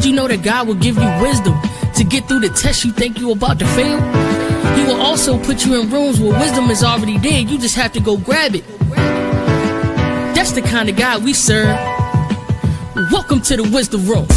Did you know that God will give you wisdom to get through the test you think you're about to fail? He will also put you in rooms where wisdom is already there. You just have to go grab it. That's the kind of God we serve. Welcome to the Wisdom Room.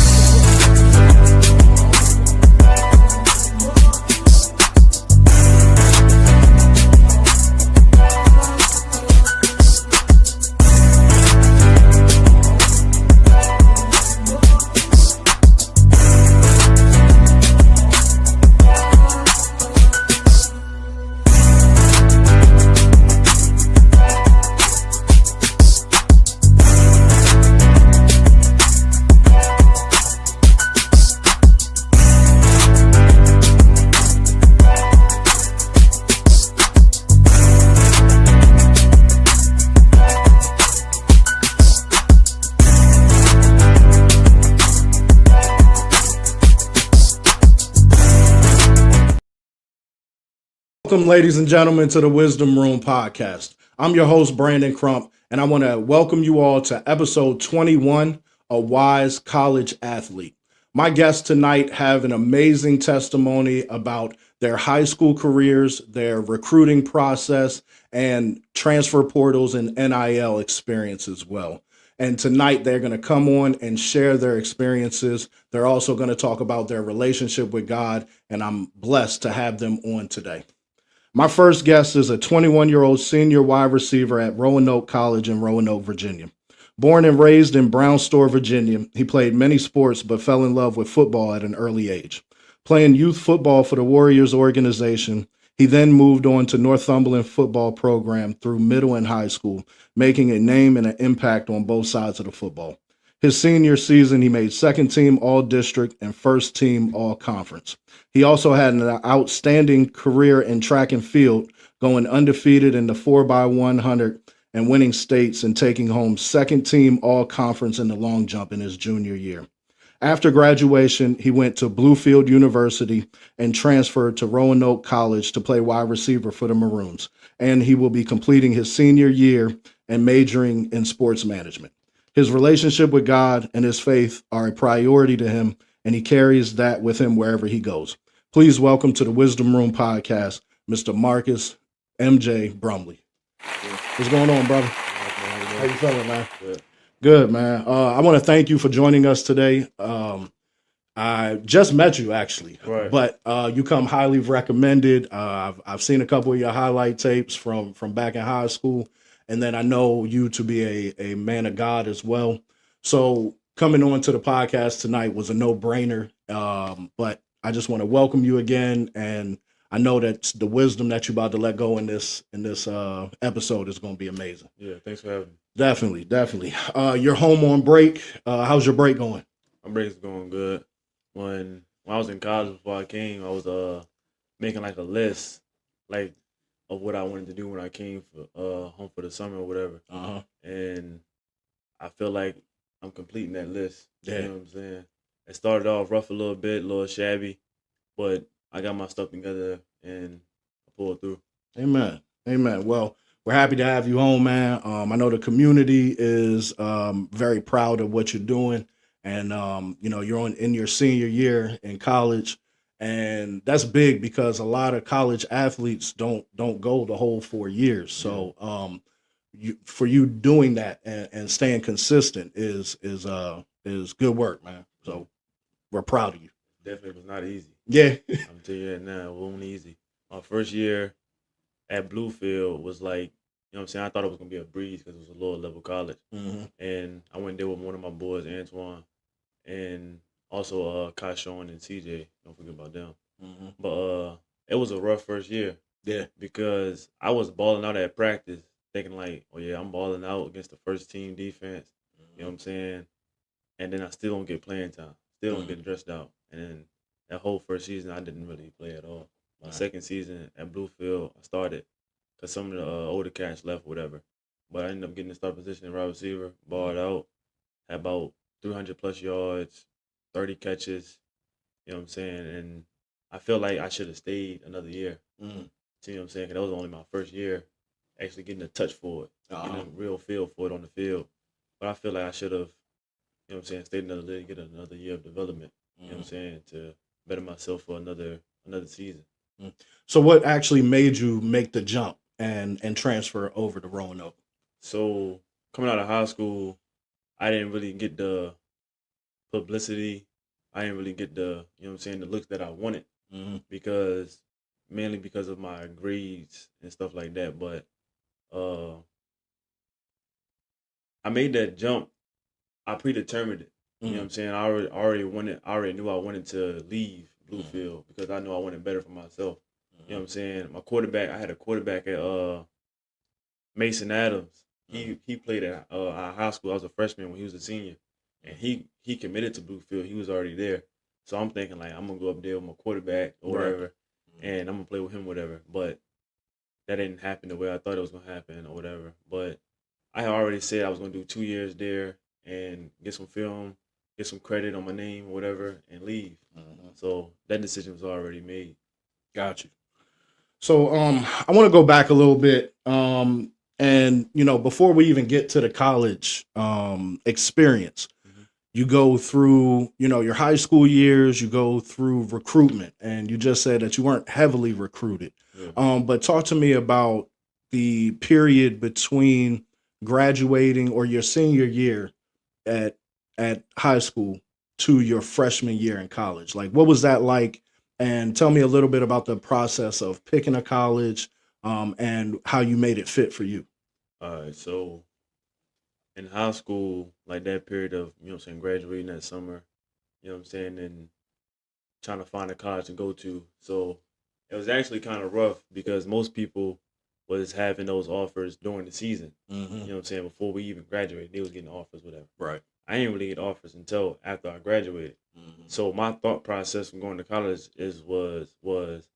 Welcome, ladies and gentlemen, to the Wisdom Room podcast. I'm your host, Brandon Crump, and I want to welcome you all to episode 21, A Wise College Athlete. My guests tonight have an amazing testimony about their high school careers, their recruiting process, and transfer portals and NIL experience as well. And tonight they're going to come on and share their experiences. They're also going to talk about their relationship with God, and I'm blessed to have them on today. My first guest is a 21-year-old senior wide receiver at Roanoke College in Roanoke, Virginia. Born and raised in Brown Store, Virginia, he played many sports but fell in love with football at an early age. Playing youth football for the Warriors organization, he then moved on to Northumberland football program through middle and high school, making a name and an impact on both sides of the football. His senior season, he made second team All-District and first team All-Conference. He also had an outstanding career in track and field, going undefeated in the 4x100 and winning states and taking home second team All-Conference in the long jump in his junior year. After graduation, he went to Bluefield University and transferred to Roanoke College to play wide receiver for the Maroons, and he will be completing his senior year and majoring in sports management. His relationship with God and his faith are a priority to him, and he carries that with him wherever he goes. Please welcome to the Wisdom Room podcast, Mr. Marcus M.J. Bromley. What's going on, brother? How you feeling, man? Good, man. I want to thank you for joining us today. I just met you, actually, right. But you come highly recommended. I've seen a couple of your highlight tapes from back in high school. And then I know you to be a man of God as well. So coming on to the podcast tonight was a no-brainer. But I just want to welcome you again. And I know that the wisdom that you're about to let go in this episode is going to be amazing. Yeah, thanks for having me. Definitely. You're home on break. How's your break going? My break's going good. When I was in college before I came, I was making like a list, like, of what I wanted to do when I came for home for the summer or whatever. And I feel like I'm completing that list. Yeah. You know what I'm saying? It started off rough a little bit, a little shabby, but I got my stuff together and I pulled through. Amen. Well, we're happy to have you home, man. I know the community is very proud of what you're doing. And, you're in your senior year in college. And that's big because a lot of college athletes don't go the whole 4 years. So for you doing that and staying consistent is good work, man. So we're proud of you. Definitely was not easy. Yeah. I'm telling you that now, it wasn't easy. My first year at Bluefield was like, you know what I'm saying? I thought it was going to be a breeze because it was a lower level college. Mm-hmm. And I went there with one of my boys, Antoine, and also Kashawn and CJ. Don't forget about them. Mm-hmm. But it was a rough first year. Yeah. Because I was balling out at practice, thinking like, oh yeah, I'm balling out against the first team defense. You know what I'm saying? And then I still don't get playing time. Still don't get dressed out. And then that whole first season, I didn't really play at all. My second season at Bluefield, I started because some of the older cats left or whatever. But I ended up getting the start position in wide receiver, balled out, had about 300 plus yards, 30 catches, you know what I'm saying? And I feel like I should have stayed another year. See what I'm saying? Because that was only my first year actually getting a touch for it, getting a real feel for it on the field. But I feel like I should have know what I'm saying, stay another year, get another year of development. You know what I'm saying, to better myself for another season. So what actually made you make the jump and transfer over to Roanoke? So coming out of high school, I didn't really get the publicity. I didn't really get the, you know what I'm saying, the looks that I wanted because mainly because of my grades and stuff like that. But I made that jump. I predetermined it. You know what I'm saying? I already knew I wanted to leave Bluefield because I knew I wanted better for myself. You know what I'm saying? I had a quarterback at Mason Adams. He played at our high school. I was a freshman when he was a senior, and he committed to Bluefield. He was already there, so I'm thinking like I'm gonna go up there with my quarterback or whatever, and I'm gonna play with him, whatever. But that didn't happen the way I thought it was gonna happen or whatever. But I had already said I was gonna do 2 years there and get some film, get some credit on my name, or whatever, and leave. So that decision was already made. Got you. So I want to go back a little bit. And before we even get to the college experience, you go through, your high school years, you go through recruitment, and you just said that you weren't heavily recruited. Yeah. But talk to me about the period between graduating or your senior year at high school to your freshman year in college. Like, what was that like? And tell me a little bit about the process of picking a college and how you made it fit for you. All right, so in high school, like that period of, you know what I'm saying, graduating that summer, you know what I'm saying, and trying to find a college to go to. So it was actually kind of rough because most people was having those offers during the season. You know what I'm saying? Before we even graduated, they was getting offers, whatever. Right. I didn't really get offers until after I graduated. So my thought process from going to college was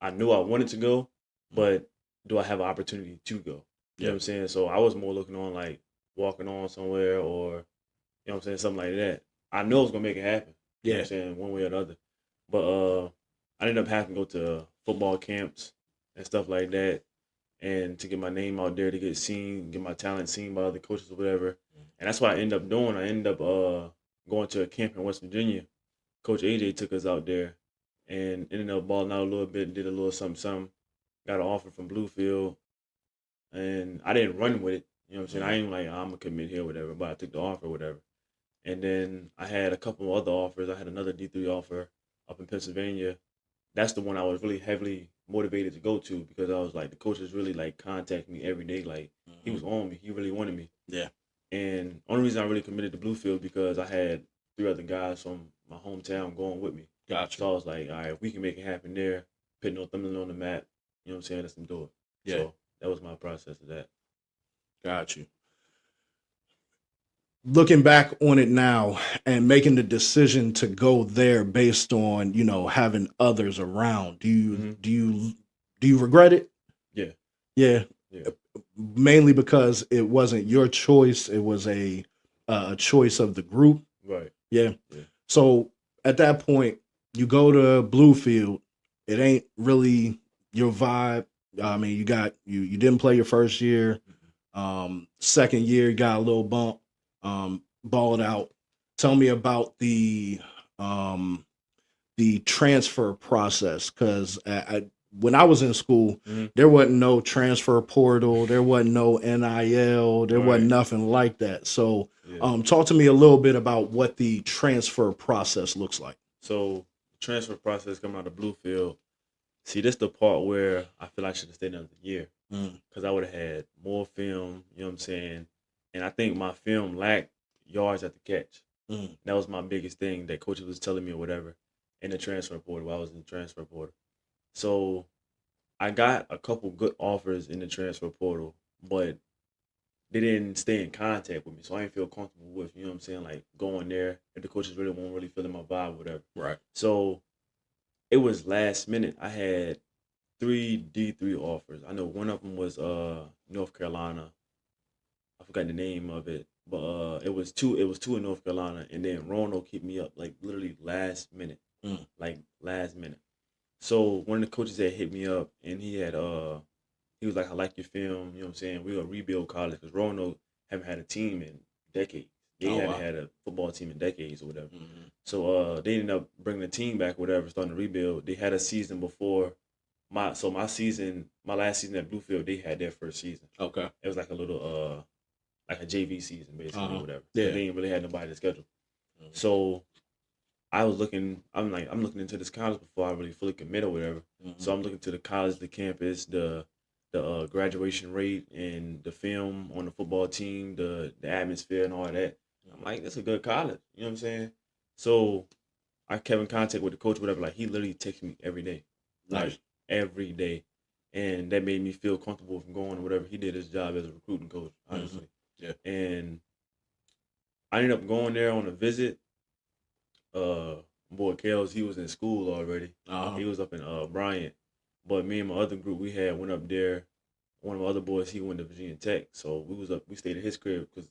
I knew I wanted to go, but do I have an opportunity to go? You know what I'm saying? So I was more looking on like walking on somewhere or, you know what I'm saying, something like that. I know I was gonna make it happen. You know what I'm saying, one way or the other. But I ended up having to go to football camps and stuff like that, and to get my name out there, to get seen, get my talent seen by other coaches or whatever. And that's what I ended up doing. I ended up going to a camp in West Virginia. Coach AJ took us out there and ended up balling out a little bit, did a little something. Got an offer from Bluefield, and I didn't run with it. You know what I'm saying? I ain't like, I'm going to commit here or whatever, but I took the offer or whatever. And then I had a couple other offers. I had another D3 offer up in Pennsylvania. That's the one I was really heavily motivated to go to because I was like, the coaches really like contacting me every day. Like, he was on me. He really wanted me. Yeah. And only reason I really committed to Bluefield because I had 3 other guys from my hometown going with me. Gotcha. So I was like, all right, if we can make it happen there, put Northumberland on the map, you know what I'm saying, let's do it. Yeah. So that was my process of that. Got you. Looking back on it now and making the decision to go there based on, having others around, do you regret it? Yeah. Yeah. Yeah. Mainly because it wasn't your choice, it was a choice of the group. Right. Yeah. So at that point, you go to Bluefield, it ain't really your vibe. I mean, you didn't play your first year. Second year, you got a little bump, balled out. Tell me about the transfer process, because when I was in school, there wasn't no transfer portal, there wasn't no NIL, there wasn't nothing like that. So talk to me a little bit about what the transfer process looks like. So transfer process coming out of Bluefield. See, this the part where I feel I should have stayed another year because I would have had more film, you know what I'm saying? And I think my film lacked yards at the catch. That was my biggest thing that coaches was telling me or whatever in the transfer portal while I was in the transfer portal. So I got a couple good offers in the transfer portal, but they didn't stay in contact with me. So I didn't feel comfortable with, you know what I'm saying, like going there if the coaches really weren't really feeling my vibe or whatever. Right. So it was last minute. I had 3 D3 offers. I know one of them was North Carolina. I forgot the name of it, but it was two in North Carolina, and then Roanoke hit me up like literally last minute. Like last minute. So one of the coaches that hit me up, and he was like, I like your film, you know what I'm saying? We're gonna rebuild college because Roanoke haven't had a team in decades. They hadn't had a football team in decades or whatever. So they ended up bringing the team back, or whatever, starting to rebuild. They had a season before my last season at Bluefield, they had their first season. Okay. It was like a little like a JV season basically, or whatever. Yeah. They didn't really have nobody to schedule. So I'm looking into this college before I really fully commit or whatever. So I'm looking to the college, the campus, the graduation rate, and the film on the football team, the atmosphere and all that. I'm like, that's a good college. You know what I'm saying? So I kept in contact with the coach, whatever. Like, he literally texts me every day. Nice. Like, every day. And that made me feel comfortable from going or whatever. He did his job as a recruiting coach, honestly. Yeah. And I ended up going there on a visit. Boy Kels, he was in school already. He was up in Bryant. But me and my other group, went up there. One of my other boys, he went to Virginia Tech. So we stayed at his crib because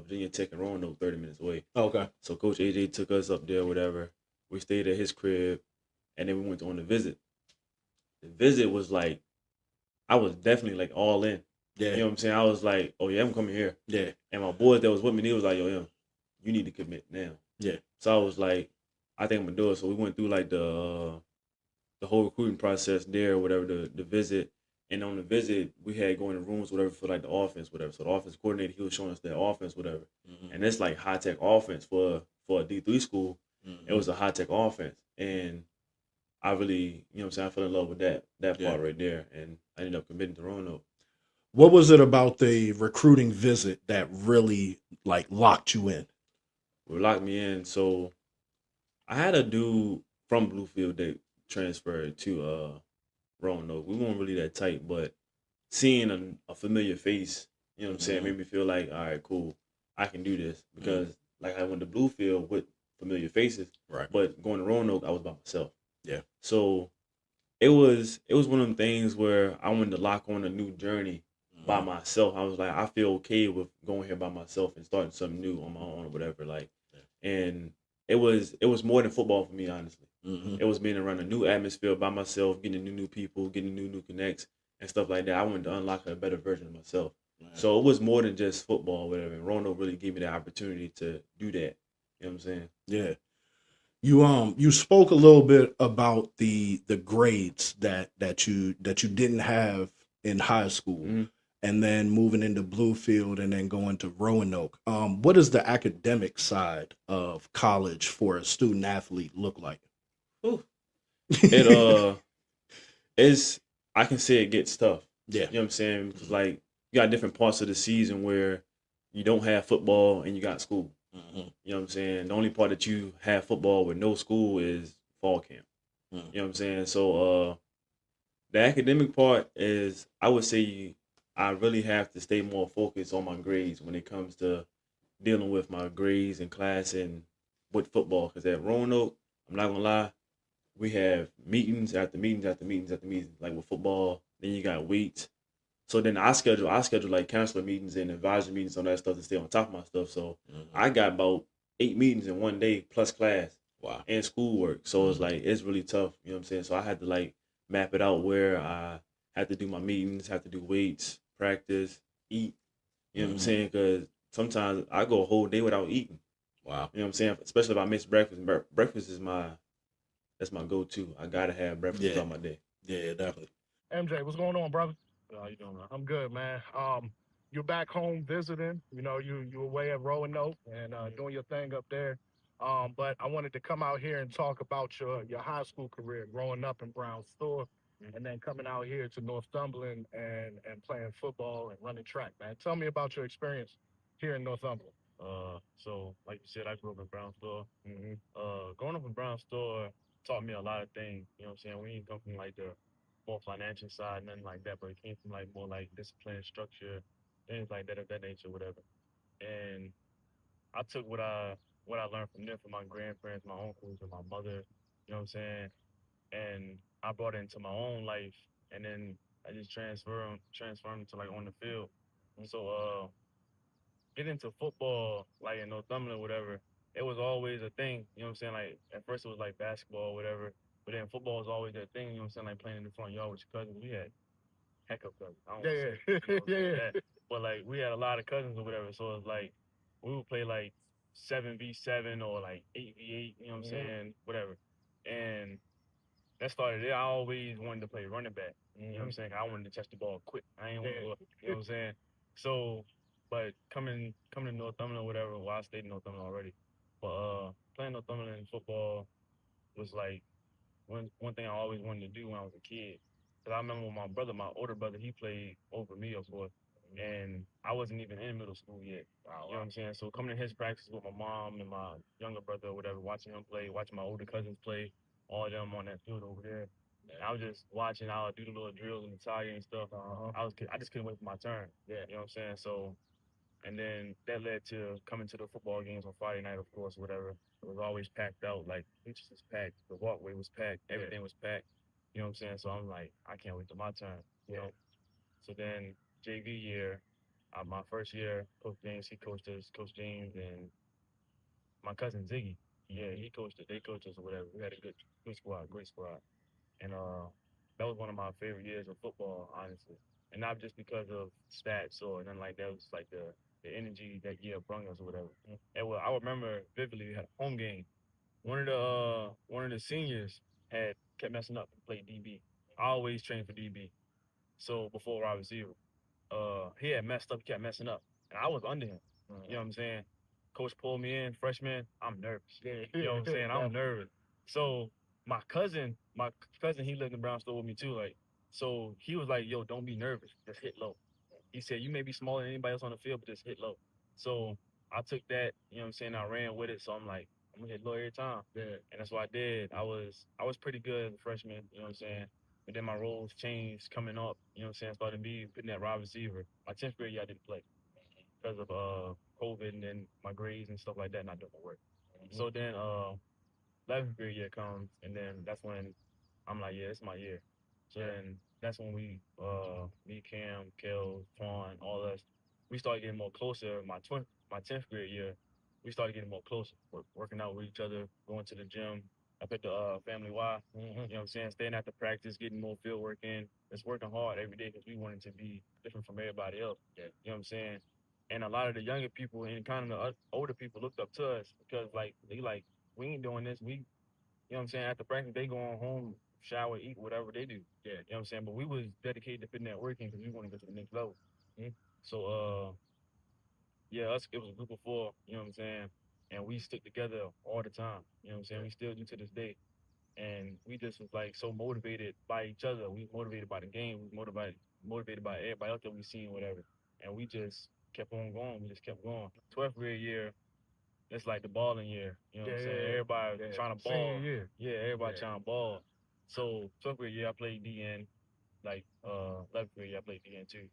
Virginia Tech and Roanoke 30 minutes away. Okay. So Coach AJ took us up there, whatever. We stayed at his crib, and then we went on the visit. The visit was like, I was definitely like all in. Yeah. You know what I'm saying? I was like, oh yeah, I'm coming here. Yeah. And my boys that was with me, they was like, yo, you need to commit now. Yeah. So I was like, I think I'm gonna do it. So we went through like the whole recruiting process there, whatever, the visit. And on the visit, we had going to rooms, whatever, for like the offense, whatever. So the offense coordinator, he was showing us the offense, whatever. And it's like high tech offense for a D3 school. It was a high tech offense, and I really, you know what I'm saying, I fell in love with that part right there, and I ended up committing to Roanoke. What was it about the recruiting visit that really like locked you in? It locked me in. So I had a dude from Bluefield that transferred to Roanoke. We weren't really that tight, but seeing a familiar face, you know what I'm saying, made me feel like, all right, cool, I can do this. Because like I went to Bluefield with familiar faces, right? But going to Roanoke, I was by myself. Yeah. So it was one of them things where I wanted to lock on a new journey by myself. I was like, I feel okay with going here by myself and starting something new on my own or whatever. Like, and it was more than football for me, honestly. It was being around a new atmosphere by myself, getting new people, getting new connects and stuff like that. I wanted to unlock a better version of myself. So it was more than just football or whatever. And Roanoke really gave me the opportunity to do that. You know what I'm saying? Yeah. You spoke a little bit about the grades that you didn't have in high school, and then moving into Bluefield and then going to Roanoke. What does the academic side of college for a student athlete look like? It is, I can say it gets tough. Yeah. You know what I'm saying? Because like you got different parts of the season where you don't have football and you got school. You know what I'm saying? The only part that you have football with no school is fall camp. You know what I'm saying? So the academic part is, I would say I really have to stay more focused on my grades when it comes to dealing with my grades in class and with football. Because at Roanoke, I'm not gonna lie, we have meetings after meetings after meetings after meetings, like with football. Then you got weights. So then I schedule like counselor meetings and advisory meetings on that stuff to stay on top of my stuff. So I got about 8 meetings in one day plus class. Wow. And schoolwork. So it's like, it's really tough. You know what I'm saying? So I had to like map it out where I had to do my meetings, have to do weights, practice, eat. You know what I'm saying? Because sometimes I go a whole day without eating. Wow. You know what I'm saying? Especially if I miss breakfast. Breakfast is that's my go-to. I gotta have breakfast on my day. Yeah, definitely. MJ, what's going on, brother? How you doing, man? I'm good, man. You're back home visiting. You know, you away at Roanoke and doing your thing up there. But I wanted to come out here and talk about your high school career, growing up in Brown Store, and then coming out here to Northumberland and playing football and running track, man. Tell me about your experience here in Northumberland. So like you said, I grew up in Brown Store. Growing up in Brown Store taught me a lot of things. You know what I'm saying? We didn't come from like the more financial side, nothing like that, but it came from like more like discipline, structure, things like that of that nature, whatever. And I took what I learned from them, from my grandparents, my uncles, and my mother. You know what I'm saying? And I brought it into my own life, and then I just transformed into like on the field. So get into football, like in Northumberland, whatever, it was always a thing. You know what I'm saying? Like at first it was like basketball, or whatever, but then football was always that thing. You know what I'm saying? Like playing in the front yard with your cousins. We had heck of cousins. I don't wanna say, you know, Yeah. that, but like we had a lot of cousins or whatever. So it's like we would play like 7v7 or like 8v8, you know what I'm saying? Whatever. And that started there. I always wanted to play running back. You know what I'm saying? I wanted to touch the ball quick. I ain't want to look, you know what I'm saying? So, but coming to Northumberland or whatever, well, I stayed in Northumberland already. But playing Northumberland football was like one thing I always wanted to do when I was a kid. Cause I remember when my older brother, he played over me, of course, and I wasn't even in middle school yet. You know what I'm saying? So coming to his practice with my mom and my younger brother or whatever, watching him play, watching my older cousins play, all of them on that field over there. And I was just watching. I would do the little drills and the tire and stuff. I just couldn't wait for my turn. Yeah, you know what I'm saying? So, and then that led to coming to the football games on Friday night, of course, whatever. It was always packed out. Like, bleachers was packed. The walkway was packed. Everything was packed. You know what I'm saying? So I'm like, I can't wait till my turn, you know? So then JV year, my first year, Coach James, he coached us, Coach James and my cousin Ziggy. Yeah, he coached it. They coached us or whatever. We had a good squad, great squad. And that was one of my favorite years of football, honestly. And not just because of stats or nothing like that. It was like the energy that year brought us or whatever. And well, I remember vividly we had a home game. One of the seniors had kept messing up and played DB. I always trained for DB. So before wide receiver, he had messed up, kept messing up, and I was under him. You know what I'm saying? Coach pulled me in, freshman. I'm nervous. You know what I'm saying? I'm nervous. So my cousin, he lived in Brownsville with me too. Like, so he was like, "Yo, don't be nervous. Just hit low." He said, "You may be smaller than anybody else on the field, but just hit low." So I took that. You know what I'm saying? I ran with it. So I'm like, I'm gonna hit low every time. Yeah. And that's what I did. I was pretty good as a freshman. You know what I'm saying? But then my roles changed coming up, you know what I'm saying? Started me putting that wide receiver. My 10th grade year, I didn't play because of COVID and then my grades and stuff like that not doing my work. So then 11th grade year comes, and then that's when I'm like, yeah, it's my year. So then that's when me, Cam, Kel, Twan, all us, we started getting more closer. My 10th grade year, we started getting more closer, working out with each other, going to the gym up at the Family Y. You know what I'm saying? Staying after practice, getting more field work in. Just working hard every day because we wanted to be different from everybody else. Yeah. You know what I'm saying? And a lot of the younger people and kind of the older people looked up to us because like they like we ain't doing this. You know what I'm saying? After practice, they going home, shower, eat, whatever they do. Yeah. You know what I'm saying? But we was dedicated to putting that work in because we want to go to the next level. So, yeah, it was a group of four, you know what I'm saying? And we stick together all the time. You know what I'm saying? We still do to this day. And we just was like so motivated by each other. We motivated by the game. We motivated by everybody else that we seen, whatever. And we just kept on going. We just kept going. 12th grade year, it's like the balling year. You know what I'm saying? Everybody trying to ball. Senior year. Yeah, everybody trying to ball. So 12th grade year, I played DN. Like 11th grade year, I played DN too.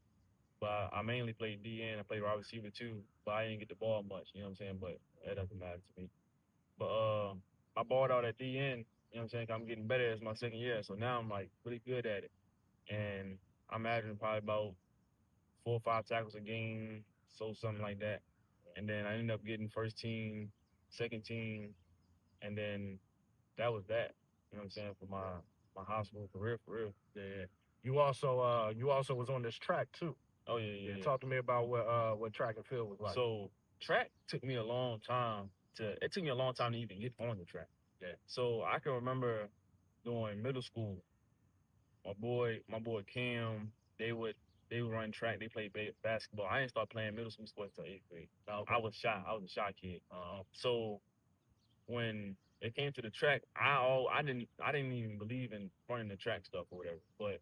But I mainly played DN. I played wide receiver too. But I didn't get the ball much. You know what I'm saying? But that doesn't matter to me. But I balled out at DN. You know what I'm saying? I'm getting better as my second year. So now I'm like really good at it. And I'm averaging probably about 4 or 5 tackles a game. So something like that. And then I ended up getting first team, second team, and then that was that. You know what I'm saying? For my high school career, for real. Yeah. You also was on this track too. Oh yeah. Talk to me about what track and field was like. So track took me a long time to even get on the track. Yeah. So I can remember during middle school, my boy Cam, they would run track, they played basketball. I didn't start playing middle school sports until 8th grade. Okay. I was shy. I was a shy kid. So when it came to the track, I didn't even believe in running the track stuff or whatever. But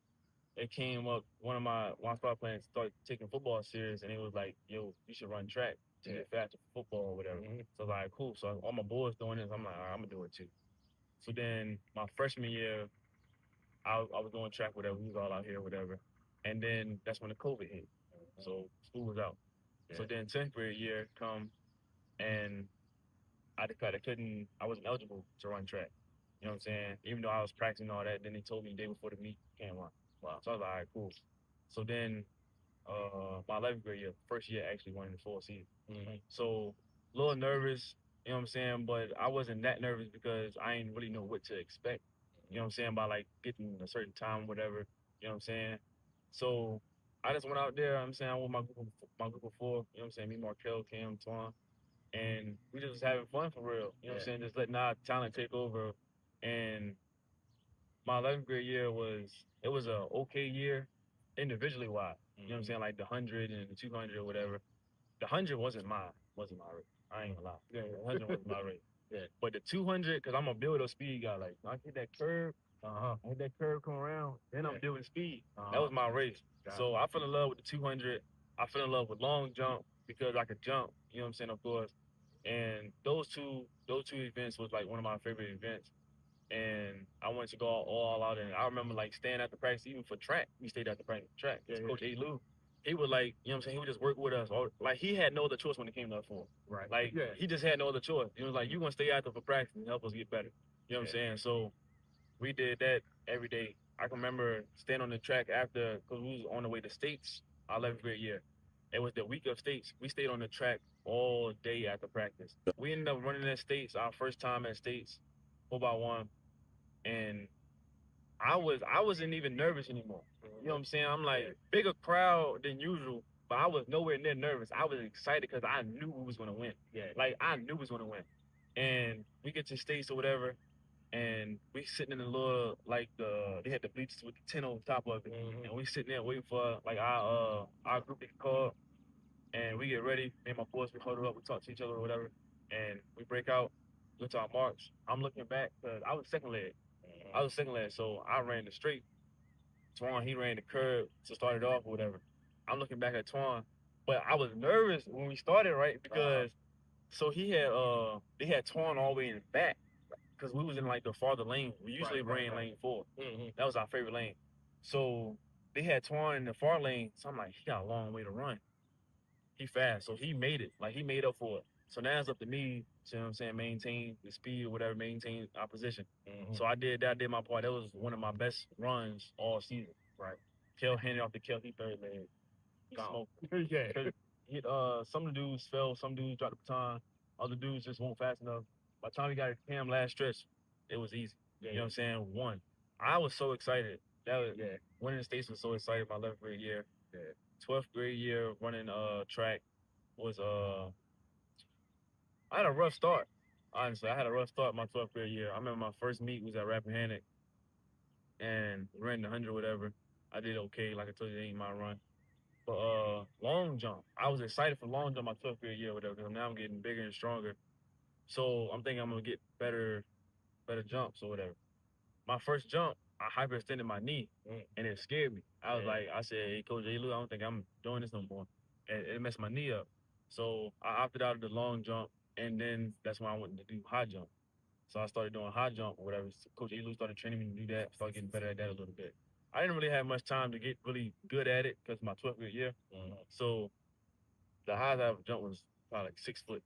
it came up when I started playing, started taking football serious, and it was like, yo, you should run track to get faster for football or whatever. So like, cool. So all my boys doing this, I'm like, all right, I'm gonna do it too. So then my freshman year, I was doing track, whatever. We was all out here, whatever. And then that's when the COVID hit. So school was out. Yeah. So then 10th grade year come, and I wasn't eligible to run track. You know what I'm saying? Even though I was practicing all that, then they told me the day before the meet, you can't run. Wow. So I was like, all right, cool. So then my 11th grade year, first year actually won in the fall season. So a little nervous, you know what I'm saying? But I wasn't that nervous because I didn't really know what to expect. You know what I'm saying? By like getting a certain time, whatever. You know what I'm saying? So I just went out there, you know what I'm saying, with my group of four, you know what I'm saying? Me, Markel, Cam, Twan. and we just was having fun for real. You know what I'm saying? Just letting our talent take over. And my 11th grade year was a okay year individually wise. You know what I'm saying? Like the 100 and the 200 or whatever. The 100 wasn't my rate. I ain't gonna lie. Yeah, the 100 wasn't my rate. Yeah. But the 200, cause I'm a build up speed guy. Like I hit that curve, I hit that curve come around, then I'm building speed. That was my race. So I fell in love with the 200. I fell in love with long jump because I could jump. You know what I'm saying? Of course. And those two events was like one of my favorite events. And I wanted to go all out. And I remember like staying at the practice, even for track. We stayed at the practice track. Coach A. Lou, he would like, you know what I'm saying? He would just work with us. Or, like he had no other choice when it came to that form. Right. Like he just had no other choice. He was like, you want to stay active for practice and help us get better. You know what I'm saying? So we did that every day. I can remember staying on the track after, because we was on the way to States, our 11th grade year. It was the week of States. We stayed on the track all day after practice. We ended up running at States, our first time at States, 4x1. And I wasn't even nervous anymore. You know what I'm saying? I'm like bigger crowd than usual, but I was nowhere near nervous. I was excited because I knew we was gonna win. Yeah, like I knew we was gonna win. And we get to States or whatever, and we sitting in the little like they had the bleachers with the tent on top of it, and we sitting there waiting for like our group to get called, and we get ready. Me and my boys, we huddle up, we talk to each other or whatever, and we break out, go to our marks. I'm looking back because I was second leg. So I ran the straight. Twan, he ran the curve to start it off or whatever. I'm looking back at Twan, but I was nervous when we started, right? Because so they had Twan all the way in the back because we was in like the farther lane. We usually ran lane 4. That was our favorite lane. So they had Twan in the far lane. So I'm like, he got a long way to run. He fast, so he made it. Like he made up for it. So now it's up to me, you know what I'm saying, maintain the speed or whatever, maintain our position. So I did that, I did my part. That was one of my best runs all season. Right. Kel handed off to Kel, he third leg. He smoked. Some of the dudes fell, some dudes dropped the baton, other dudes just weren't fast enough. By the time we got to Cam last stretch, it was easy. You know what I'm saying? One. I was so excited. Winning the States was so excited my 11th grade year. 12th grade year running track was I had a rough start. Honestly, I had a rough start my 12th grade year. I remember my first meet was at Rappahannock and ran the 100 whatever. I did okay. Like I told you, it ain't my run. But long jump, I was excited for long jump my 12th grade year whatever because now I'm getting bigger and stronger. So I'm thinking I'm going to get better jumps or whatever. My first jump, I hyperextended my knee and it scared me. I said, hey, Coach A. Lou, I don't think I'm doing this no more. And it messed my knee up. So I opted out of the long jump, and then that's when I went to do high jump. So I started doing high jump or whatever. So Coach A. Lou started training me to do that, started getting better at that a little bit. I didn't really have much time to get really good at it because my 12th grade year. So the highest I ever jumped was probably like 6 foot.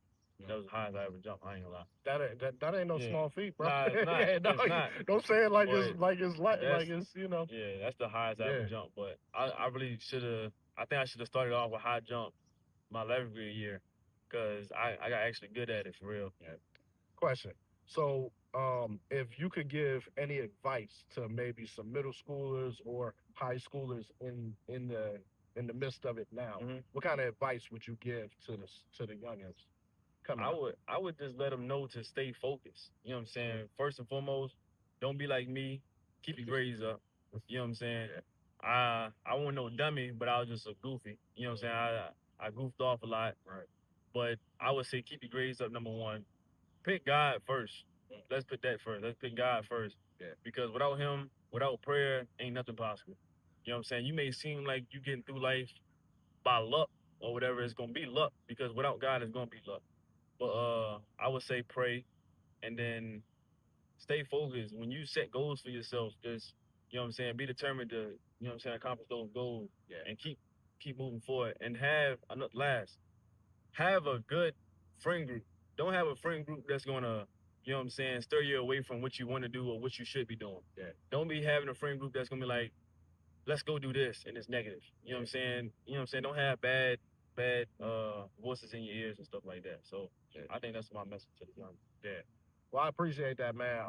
That was the highest I ever jumped. I ain't gonna lie. That ain't no small feat, bro. Nah, it's not. It's not. Don't say it like it's you know. Yeah, that's the highest I ever jumped. But I really should have. I think I should have started off with high jump my 11th grade year because I got actually good at it for real. Yeah. Question. So, if you could give any advice to maybe some middle schoolers or high schoolers in the midst of it now, what kind of advice would you give to the youngins? I would just let them know to stay focused. You know what I'm saying? First and foremost, don't be like me. Keep your grades up. You know what I'm saying? I wasn't no dummy, but I was just a goofy. You know what I'm saying? I goofed off a lot. Right. But I would say keep your grades up, number one. Pick God first. Let's put that first. Let's pick God first. Yeah. Because without him, without prayer, ain't nothing possible. You know what I'm saying? You may seem like you getting through life by luck or whatever. It's going to be luck because without God, it's going to be luck. But I would say pray and then stay focused. When you set goals for yourself, just, you know what I'm saying, be determined to, you know what I'm saying, accomplish those goals and keep moving forward. And have a good friend group. Don't have a friend group that's going to, you know what I'm saying, stir you away from what you want to do or what you should be doing. Yeah. Don't be having a friend group that's going to be like, let's go do this, and it's negative. You know what I'm saying? You know what I'm saying? Don't have bad voices in your ears and stuff like that. So I think that's my message to the young. Yeah. Well, I appreciate that, man.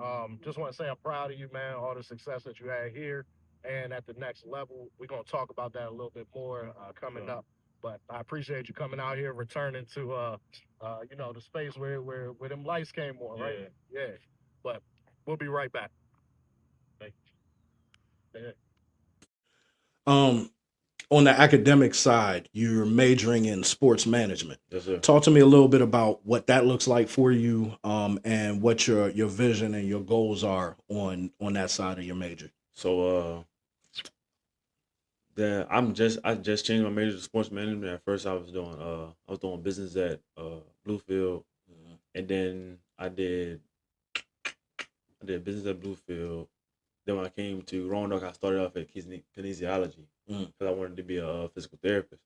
Just want to say I'm proud of you, man, all the success that you had here and at the next level. We're going to talk about that a little bit more coming up. But I appreciate you coming out here, returning to the space where them lights came on, right? Yeah. But we'll be right back. Thank Yeah. On the academic side, you're majoring in sports management. Yes, sir. Talk to me a little bit about what that looks like for you, and what your vision and your goals are on that side of your major. So I just changed my major to sports management. At first I was doing business at Bluefield, and then I did business at Bluefield. Then when I came to Roanoke, I started off at kinesiology because I wanted to be a physical therapist.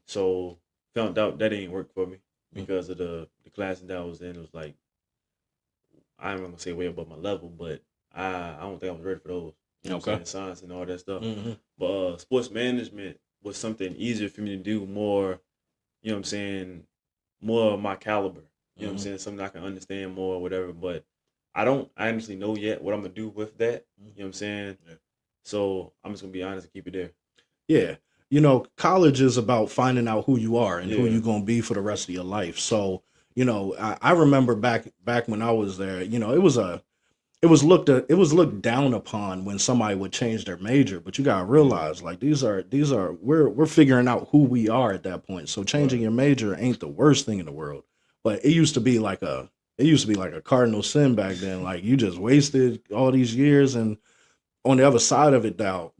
So found out that didn't work for me because of the class that I was in. It was like, I'm not gonna say way above my level, but I don't think I was ready for those. You know what I'm saying? Science and all that stuff. But sports management was something easier for me to do, more, you know what I'm saying, more of my caliber. You know what I'm saying? Something I can understand more or whatever. But I don't honestly know yet what I'm gonna do with that. You know what I'm saying? Yeah. So I'm just gonna be honest and keep it there. Yeah. College is about finding out who you are and who Yeah. you're going to be for the rest of your life. So, I remember back when I was there, it was looked down upon when somebody would change their major, but you got to realize, like, these are we're figuring out who we are at that point. So changing your major ain't the worst thing in the world. But it used to be like a cardinal sin back then. Like, you just wasted all these years. And on the other side of it, though,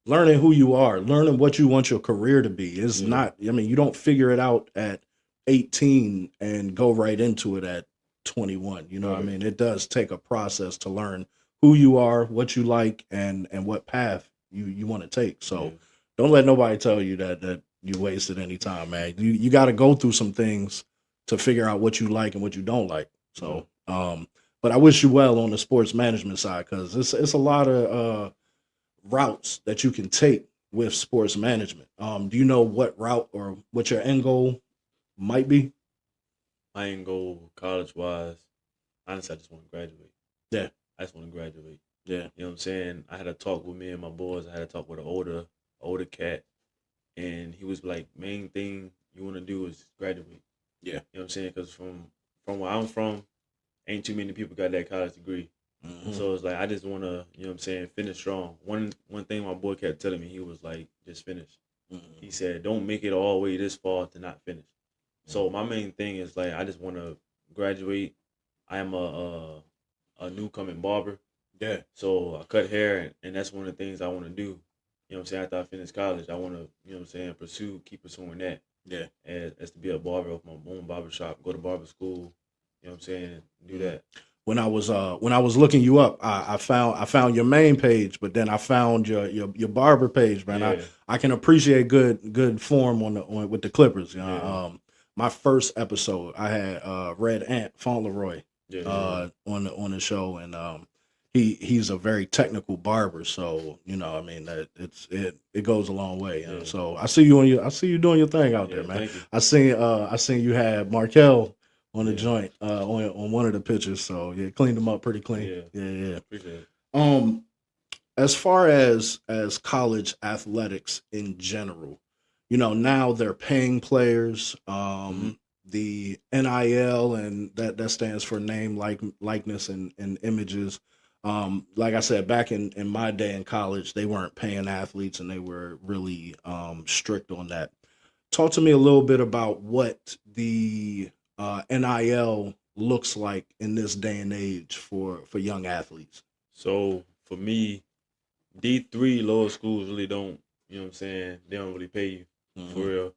learning who you are, learning what you want your career to be is not, you don't figure it out at 18 and go right into it at 21. You know what I mean? It does take a process to learn who you are, what you like, and what path you want to take. So don't let nobody tell you that you wasted any time, man. You got to go through some things to figure out what you like and what you don't like. So, but I wish you well on the sports management side, because it's a lot of routes that you can take with sports management. Do you know what route or what your end goal might be? My end goal, college wise, honestly, I just want to graduate. Yeah. I just want to graduate. Yeah. You know what I'm saying? I had a talk with me and my boys. I had a talk with an older cat, and he was like, main thing you want to do is graduate. Yeah. You know what I'm saying? Because from where I'm from, ain't too many people got that college degree. So it's like, I just want to, you know what I'm saying, finish strong. One thing my boy kept telling me, he was like, just finish. He said, don't make it all the way this far to not finish. So my main thing is, like, I just want to graduate. I am a new coming barber. Yeah. So I cut hair, and that's one of the things I want to do. You know what I'm saying? After I finish college, I want to, you know what I'm saying, keep pursuing that. Yeah. As to be a barber of my own barber shop, go to barber school. You know what I'm saying? Do that. When I was looking you up, I found your main page, but then I found your barber page, man. Yeah. I can appreciate good form on with the Clippers. My first episode, I had Red Ant Fauntleroy on the show, and he's a very technical barber, so that it goes a long way. So I see you doing your thing out there, man. Thank you. I seen you had Markel on the joint on one of the pictures, so cleaned them up pretty clean. Yeah. Appreciate it. As far as college athletics in general, now they're paying players. The NIL, and that stands for name, likeness, and images. Like I said, back in my day in college, they weren't paying athletes, and they were really strict on that. Talk to me a little bit about what the NIL looks like in this day and age for young athletes. So for me, D3 lower schools really don't, you know what I'm saying, they don't really pay you for real.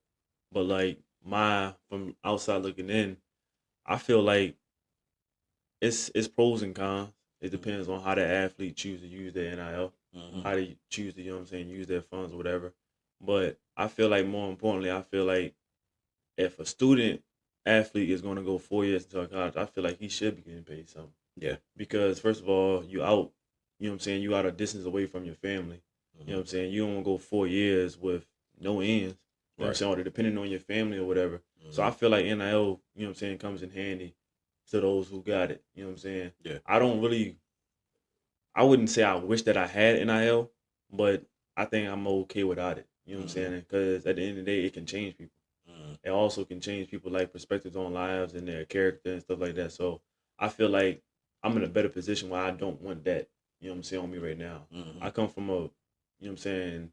But like from outside looking in, I feel like it's pros and cons. It depends on how the athlete choose to use their NIL, how they choose to, you know what I'm saying, use their funds or whatever. But I feel like, more importantly, if a student athlete is going to go 4 years into college, I feel like he should be getting paid something. Yeah. Because first of all, you out, you know what I'm saying, you out a distance away from your family. You know what I'm saying? You don't want to go 4 years with no ends. You know what I'm saying? Or depending on your family or whatever. So I feel like NIL, you know what I'm saying, comes in handy to those who got it. You know what I'm saying? Yeah. I wouldn't say I wish that I had NIL, but I think I'm okay without it. You know what I'm saying? Because at the end of the day, it can change people. It also can change people like perspectives on lives and their character and stuff like that. So I feel like I'm in a better position where I don't want that. You know what I'm saying, on me right now. I come from a, you know what I'm saying,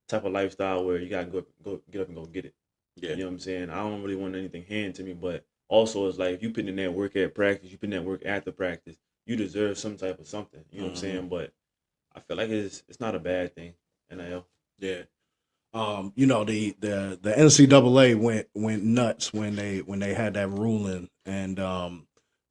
type of lifestyle where you gotta go get up and go get it. Yeah. You know what I'm saying? I don't really want anything handed to me, but also it's like if you put in that work at practice, you put in that work after practice, you deserve some type of something. You know what I'm saying? But I feel like it's not a bad thing. NIL. Yeah. You know, the NCAA went nuts when they had that ruling, and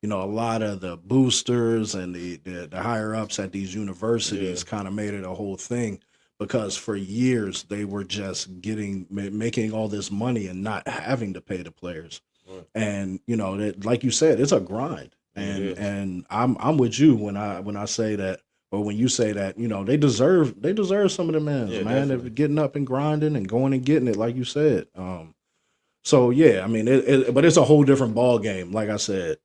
you know, a lot of the boosters and the higher ups at these universities kind of made it a whole thing, because for years they were just making all this money and not having to pay the players. Right. And you know, that, like you said, it's a grind. And I'm with you when I say that, or when you say that, you know, they deserve some of the men, Yeah, man. They're definitely. getting up and grinding and going and getting it, like you said. So yeah, I mean, but it's a whole different ball game, like I said,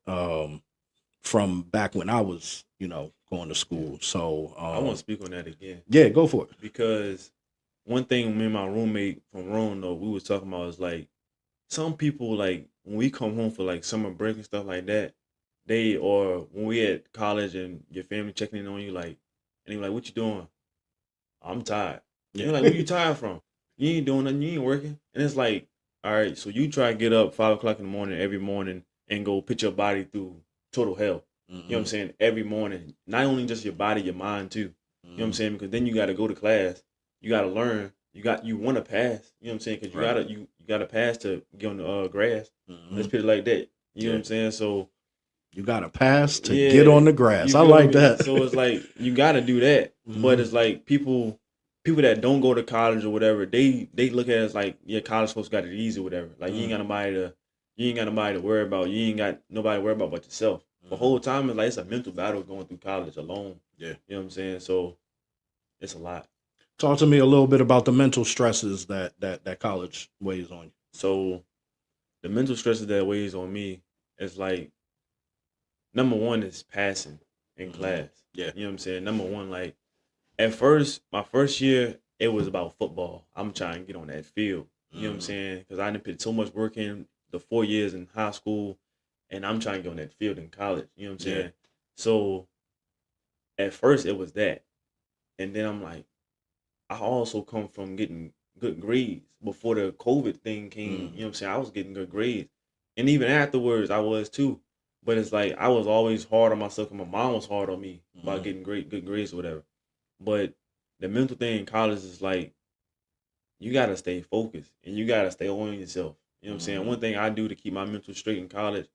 from back when I was, you know, going to school. So I want to speak on that again yeah, go for it. because one thing me and my roommate from Rome though we was talking about is like some people like when we come home for like summer break and stuff like that, they or when we at college and your family checking in on you like, and they like, what you doing? I'm tired. Yeah. You're like, where you tired from? You ain't doing nothing. You ain't working. And it's like, all right, so you try to get up 5 o'clock in the morning every morning and go put your body through total hell. You know what I'm saying? Every morning, not only just your body, your mind too. You know what I'm saying? Because then you got to go to class. You got to learn. You want to pass. You know what I'm saying? Because you gotta pass to get on the grass. Let's put it like that. You know what I'm saying? So you got to pass to get on the grass. I like that. So it's like you got to do that, but it's like people that don't go to college or whatever, they look at it as like, yeah, college folks got it easy or whatever. Like you ain't got nobody to worry about. You ain't got nobody to worry about but yourself. The whole time it's like it's a mental battle going through college alone. Yeah. You know what I'm saying? So it's a lot. Talk to me a little bit about the mental stresses that college weighs on you. So the mental stresses that weighs on me is like, number one is passing in class. Yeah. You know what I'm saying? Number one, like at first, my first year, it was about football. I'm trying to get on that field. You know what I'm saying? Because I didn't put so much work in the 4 years in high school, and I'm trying to get on that field in college. You know what I'm saying? So at first, it was that. And then I'm like, I also come from getting good grades before the COVID thing came. You know what I'm saying? I was getting good grades. And even afterwards, I was too. But it's like I was always hard on myself, and my mom was hard on me about getting good grades or whatever. But the mental thing in college is like you gotta stay focused and you gotta stay on yourself. You know what I'm saying? One thing I do to keep my mental straight in college,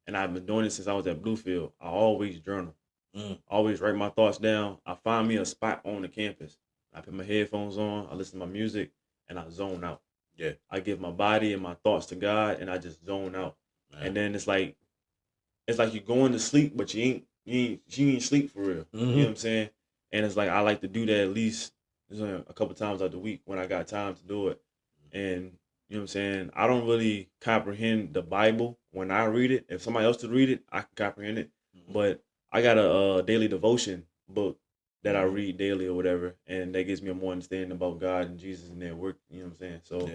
and I've been doing it since I was at Bluefield, I always journal. I always write my thoughts down. I find me a spot on the campus. I put my headphones on, I listen to my music, and I zone out. Yeah. I give my body and my thoughts to God, and I just zone out. Man. And then it's like you're going to sleep, but you ain't sleep for real. You know what I'm saying? And it's like I like to do that at least a couple times out the week when I got time to do it. And you know what I'm saying? I don't really comprehend the Bible when I read it. If somebody else to read it, I can comprehend it. But I got a daily devotion book that I read daily or whatever, and that gives me a more understanding about God and Jesus and their work. You know what I'm saying? So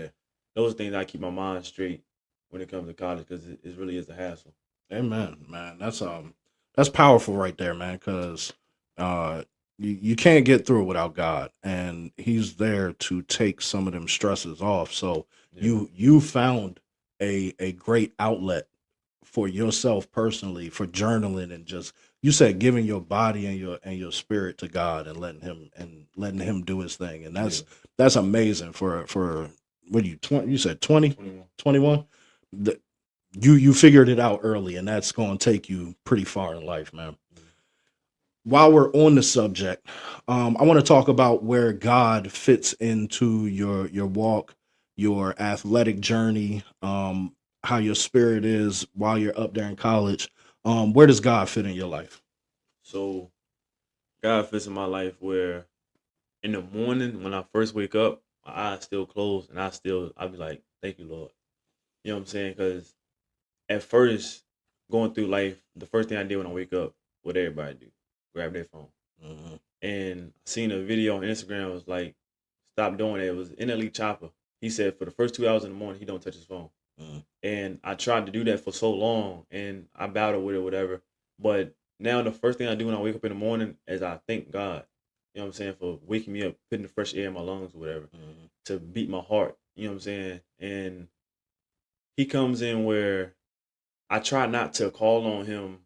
those are things I keep my mind straight when it comes to college, because it really is a hassle. Amen, man. That's powerful right there, man. Because you can't get through it without God, and He's there to take some of them stresses off. So you found a great outlet for yourself personally for journaling, and just, you said, giving your body and your spirit to God and letting him do his thing. And that's amazing for what are you, 20, you said 20, 21? You figured it out early, and that's going to take you pretty far in life, man. While we're on the subject, I want to talk about where God fits into your walk, your athletic journey, how your spirit is while you're up there in college. Where does God fit in your life? So God fits in my life where in the morning when I first wake up, my eyes still closed, and I'll be like, thank you, Lord. You know what I'm saying? Because at first, going through life, the first thing I did when I wake up, what everybody do, grab their phone. And I seen a video on Instagram, it was like, stopped doing it. It was in Elite Chopper. He said for the first 2 hours in the morning, he don't touch his phone. And I tried to do that for so long, and I battled with it, whatever. But now the first thing I do when I wake up in the morning is I thank God. You know what I'm saying, for waking me up, putting the fresh air in my lungs or whatever, to beat my heart. You know what I'm saying? And he comes in where I try not to call on him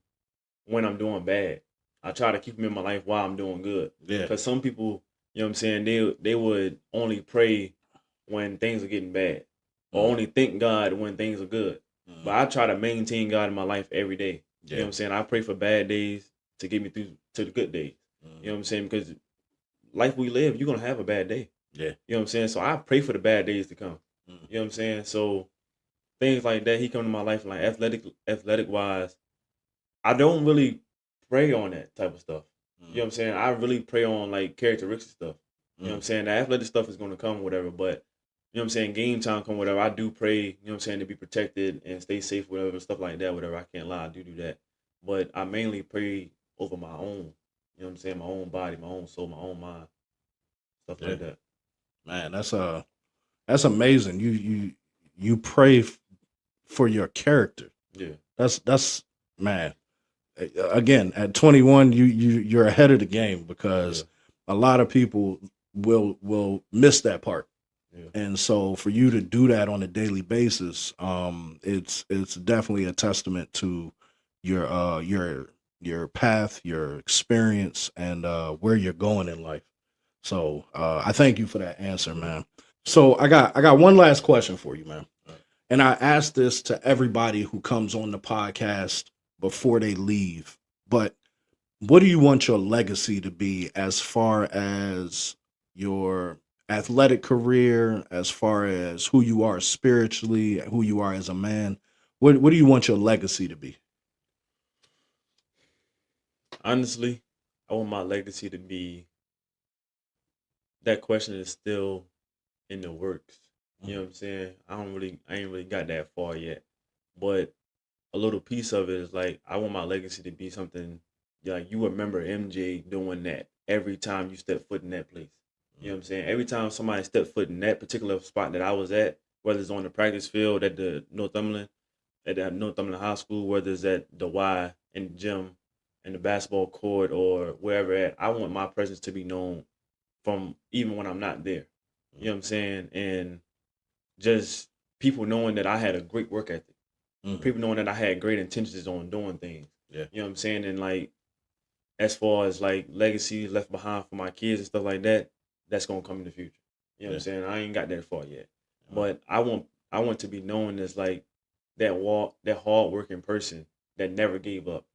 when I'm doing bad. I try to keep him in my life while I'm doing good. Yeah. Because some people, you know what I'm saying, they would only pray when things are getting bad, or only thank God when things are good. But I try to maintain God in my life every day. You know what I'm saying? I pray for bad days to get me through to the good days. You know what I'm saying? Because life we live, you're gonna have a bad day. Yeah. You know what I'm saying? So I pray for the bad days to come. You know what I'm saying? So things like that, he come to my life, like athletic wise. I don't really pray on that type of stuff. You know what I'm saying? I really pray on like characteristic stuff. You know what I'm saying? The athletic stuff is gonna come, whatever, but you know what I'm saying, game time come, whatever. I do pray, you know what I'm saying, to be protected and stay safe, whatever, stuff like that, whatever. I can't lie, I do that. But I mainly pray over my own, you know what I'm saying, my own body, my own soul, my own mind, stuff like that. Man, that's amazing. You pray for your character. Yeah. That's man. Again, at 21, you're ahead of the game, because a lot of people will miss that part. And so for you to do that on a daily basis, it's definitely a testament to your path, your experience, and where you're going in life. So I thank you for that answer, man. So I got one last question for you, man. And I ask this to everybody who comes on the podcast before they leave. But what do you want your legacy to be, as far as your athletic career, as far as who you are spiritually, who you are as a man? What do you want your legacy to be? Honestly, I want my legacy to be, that question is still in the works. You know what I'm saying? I ain't really got that far yet. But a little piece of it is like, I want my legacy to be something like you remember MJ doing that every time you step foot in that place. You know what I'm saying? Every time somebody stepped foot in that particular spot that I was at, whether it's on the practice field at the Northumberland High School, whether it's at the Y in the gym, in the basketball court, or wherever at, I want my presence to be known from even when I'm not there. You know what I'm saying? And just people knowing that I had a great work ethic. People knowing that I had great intentions on doing things. Yeah. You know what I'm saying? And like, as far as like legacy left behind for my kids and stuff like that, that's gonna come in the future. You know what I'm saying? I ain't got that far yet. But I want to be known as like that hard working person that never gave up.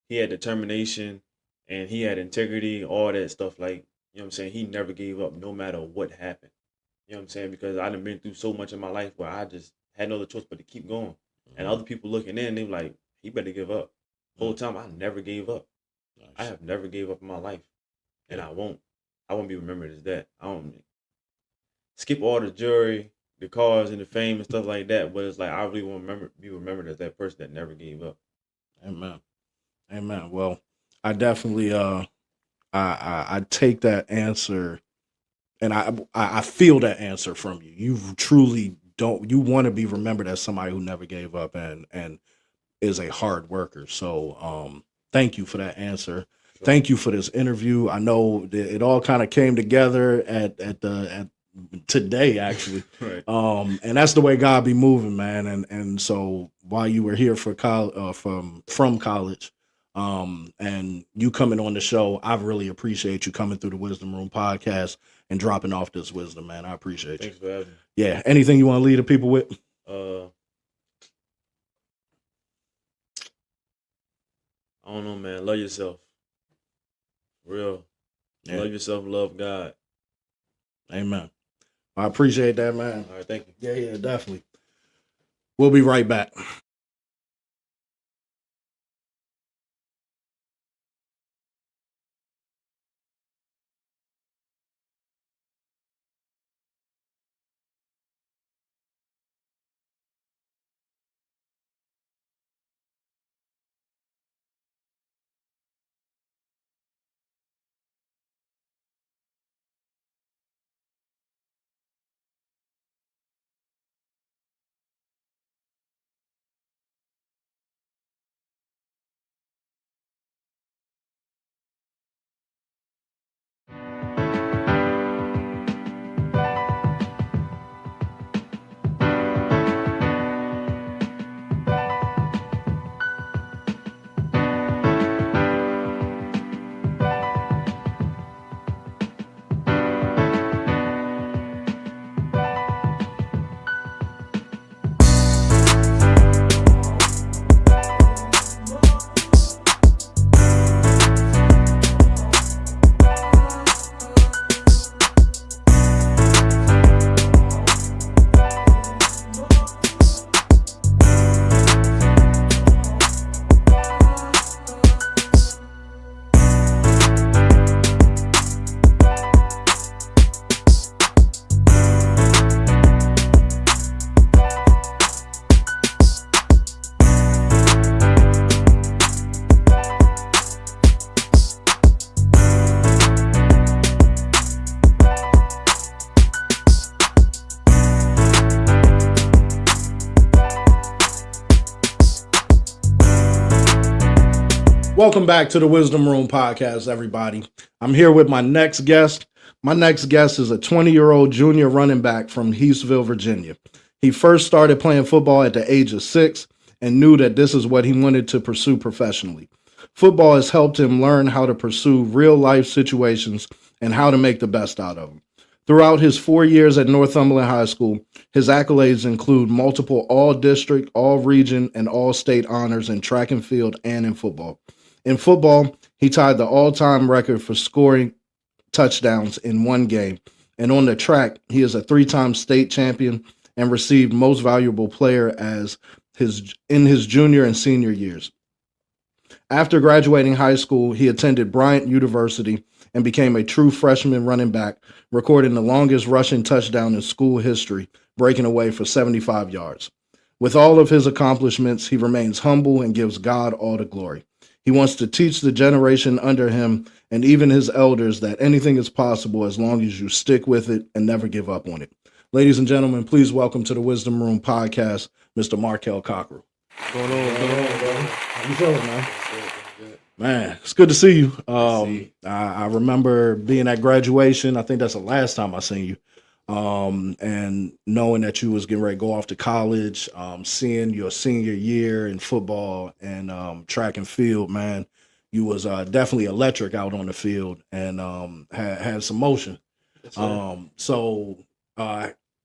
He had determination and he had integrity, all that stuff. Like, you know what I'm saying? He never gave up no matter what happened. You know what I'm saying? Because I done been through so much in my life where I just had no other choice but to keep going. And other people looking in, they like, he better give up. Whole time I never gave up. Nice. I have never gave up in my life. And I won't. I won't be remembered as that. I don't skip all the jury, the cars and the fame and stuff like that, but it's like I really want to be remembered as that person that never gave up. Amen. Well, I definitely I take that answer, and I feel that answer from you. You truly you want to be remembered as somebody who never gave up and is a hard worker. So thank you for that answer. Sure. Thank you for this interview. I know it all kind of came together at today, actually. Right. And that's the way God be moving, man. And so while you were here for from college, and you coming on the show, I really appreciate you coming through the Wisdom Room podcast and dropping off this wisdom, man. I appreciate Thanks you. for having me. Yeah. Anything you want to leave the people with? I don't know, man. Love yourself. Real. Yeah. Love yourself, love God. Amen. I appreciate that, man. All right, thank you. Yeah, definitely. We'll be right back. Welcome back to the Wisdom Room podcast, everybody. I'm here with my next guest. My next guest is a 20-year-old junior running back from Heathsville, Virginia. He first started playing football at the age of 6 and knew that this is what he wanted to pursue professionally. Football has helped him learn how to pursue real-life situations and how to make the best out of them. Throughout his 4 years at Northumberland High School, his accolades include multiple all-district, all-region, and all-state honors in track and field and in football. In football, he tied the all-time record for scoring touchdowns in one game. And on the track, he is a 3-time state champion and received most valuable player in his junior and senior years. After graduating high school, he attended Bryant University and became a true freshman running back, recording the longest rushing touchdown in school history, breaking away for 75 yards. With all of his accomplishments, he remains humble and gives God all the glory. He wants to teach the generation under him and even his elders that anything is possible as long as you stick with it and never give up on it. Ladies and gentlemen, please welcome to the Wisdom Room podcast, Mr. Markiel Cockrell. What's going on, bro? How you feeling, man? Good. Man, it's good to see you. I remember being at graduation. I think that's the last time I seen you. And knowing that you was getting ready to go off to college, seeing your senior year in football and track and field, man, you was definitely electric out on the field and had some motion. So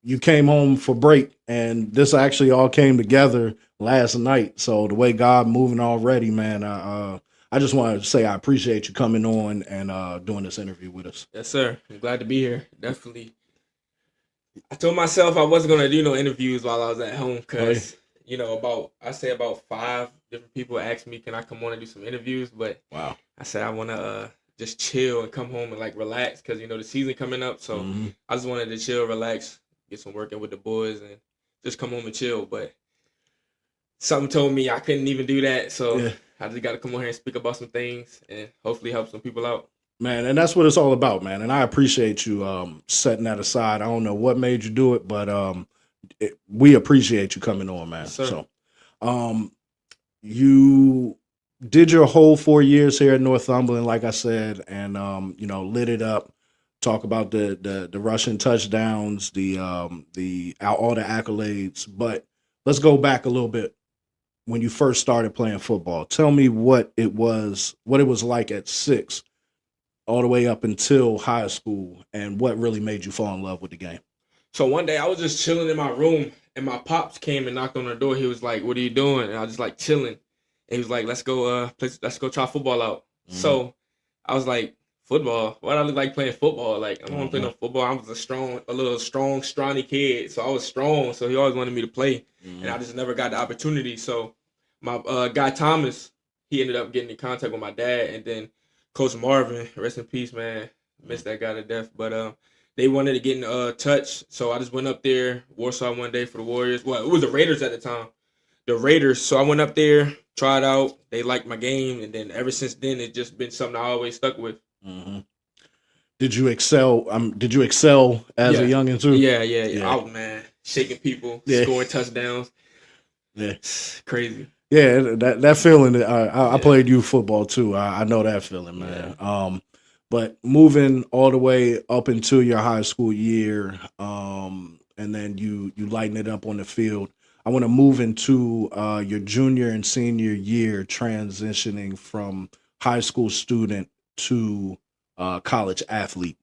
you came home for break, and this actually all came together last night. So the way God moving already, man, I just want to say I appreciate you coming on and doing this interview with us. Yes, sir. I'm glad to be here. Definitely. I told myself I wasn't going to do no interviews while I was at home because, about 5 different people asked me, can I come on and do some interviews? But Wow. I said I want to just chill and come home and, relax because, the season coming up. So I just wanted to chill, relax, get some work in with the boys and just come home and chill. But something told me I couldn't even do that. So Yeah. I just got to come on here and speak about some things and hopefully help some people out. Man, and that's what it's all about, man. And I appreciate you setting that aside. I don't know what made you do it, but we appreciate you coming on, man. Yes, sir. So you did your whole 4 years here at Northumberland, like I said, and lit it up. Talk about the rushing touchdowns, all the accolades. But let's go back a little bit when you first started playing football. Tell me what it was like at 6. All the way up until high school, and what really made you fall in love with the game? So one day I was just chilling in my room, and my pops came and knocked on the door. He was like, "What are you doing?" And I was just chilling. And he was like, "Let's go try football out." Mm-hmm. So I was like, "Football? Why do I look like playing football? Like I don't want to play no football." I was a little strong, scrawny kid, so I was strong. So he always wanted me to play, and I just never got the opportunity. So my guy Thomas, he ended up getting in contact with my dad, and then Coach Marvin, rest in peace, man. Missed that guy to death. But they wanted to get in touch. So I just went up there, Warsaw one day for the Warriors. Well, it was the Raiders at the time. The Raiders. So I went up there, tried out. They liked my game. And then ever since then, it's just been something I always stuck with. Mm-hmm. Did you excel as a youngin' too? Yeah. Out, man. Shaking people, scoring touchdowns. Yeah. It's crazy. Yeah, that feeling. I played youth football too. I know that feeling, man. Yeah. But moving all the way up into your high school year, and then you lighten it up on the field. I want to move into your junior and senior year, transitioning from high school student to college athlete.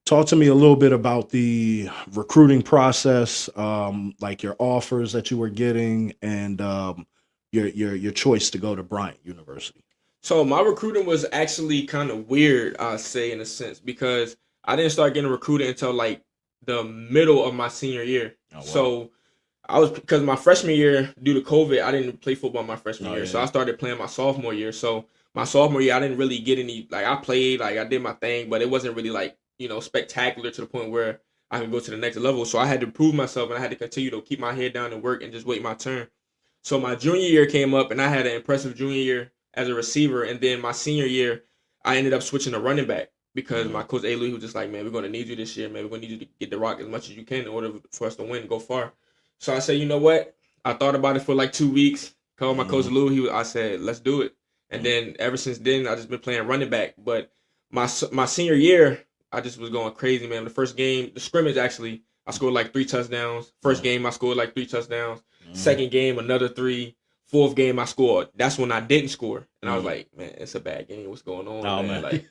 Talk to me a little bit about the recruiting process, like your offers that you were getting, and your choice to go to Bryant University. So my recruiting was actually kind of weird, I'd say, in a sense, because I didn't start getting recruited until the middle of my senior year. Oh, wow. So because my freshman year, due to COVID, I didn't play football my freshman year. Yeah. So I started playing my sophomore year. So my sophomore year, I didn't really get any, I played, I did my thing, but it wasn't really spectacular to the point where I could go to the next level. So I had to prove myself, and I had to continue to keep my head down and work and just wait my turn. So my junior year came up, and I had an impressive junior year as a receiver. And then my senior year, I ended up switching to running back because my coach, A. Louis, was just like, man, we're going to need you this year. Man, we're going to need you to get the rock as much as you can in order for us to win and go far. So I said, you know what? I thought about it for 2 weeks. Called my coach, Lou. I said, let's do it. And then ever since then, I just been playing running back. But my senior year, I just was going crazy, man. The first game, the scrimmage actually, I scored like 3 touchdowns. First game, I scored like 3 touchdowns. Second game, another 3. Fourth game, I scored. That's when I didn't score, and I was like, man, it's a bad game. What's going on, man? Like,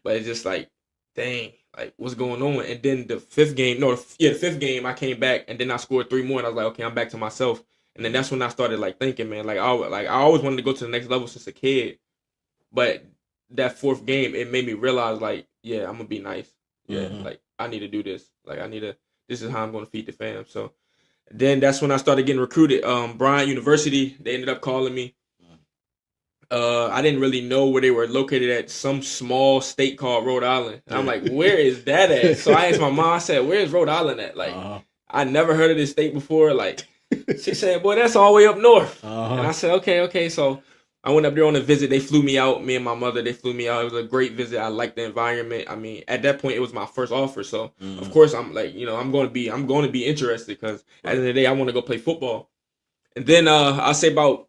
but it's just like, dang, like what's going on? And then the fifth game, the fifth game, I came back, and then I scored 3 more, and I was like, okay, I'm back to myself. And then that's when I started like thinking, man, like I always wanted to go to the next level since a kid, but that fourth game, it made me realize, like, yeah, I'm gonna be nice. Yeah, like I need to do this. Like this is how I'm gonna feed the fam. So then that's when I started getting recruited. Bryant University, they ended up calling me. I didn't really know where they were located at, some small state called Rhode Island. And I'm like, where is that at? So I asked my mom, I said, where's Rhode Island at? Like, I never heard of this state before. Like, she said, boy, that's all the way up north. And I said, okay. So I went up there on a visit. They flew me out. Me and my mother, they flew me out. It was a great visit. I liked the environment. I mean, at that point, it was my first offer. So of course, I'm like, I'm going to be interested because at the end of the day, I want to go play football. And then I'll say about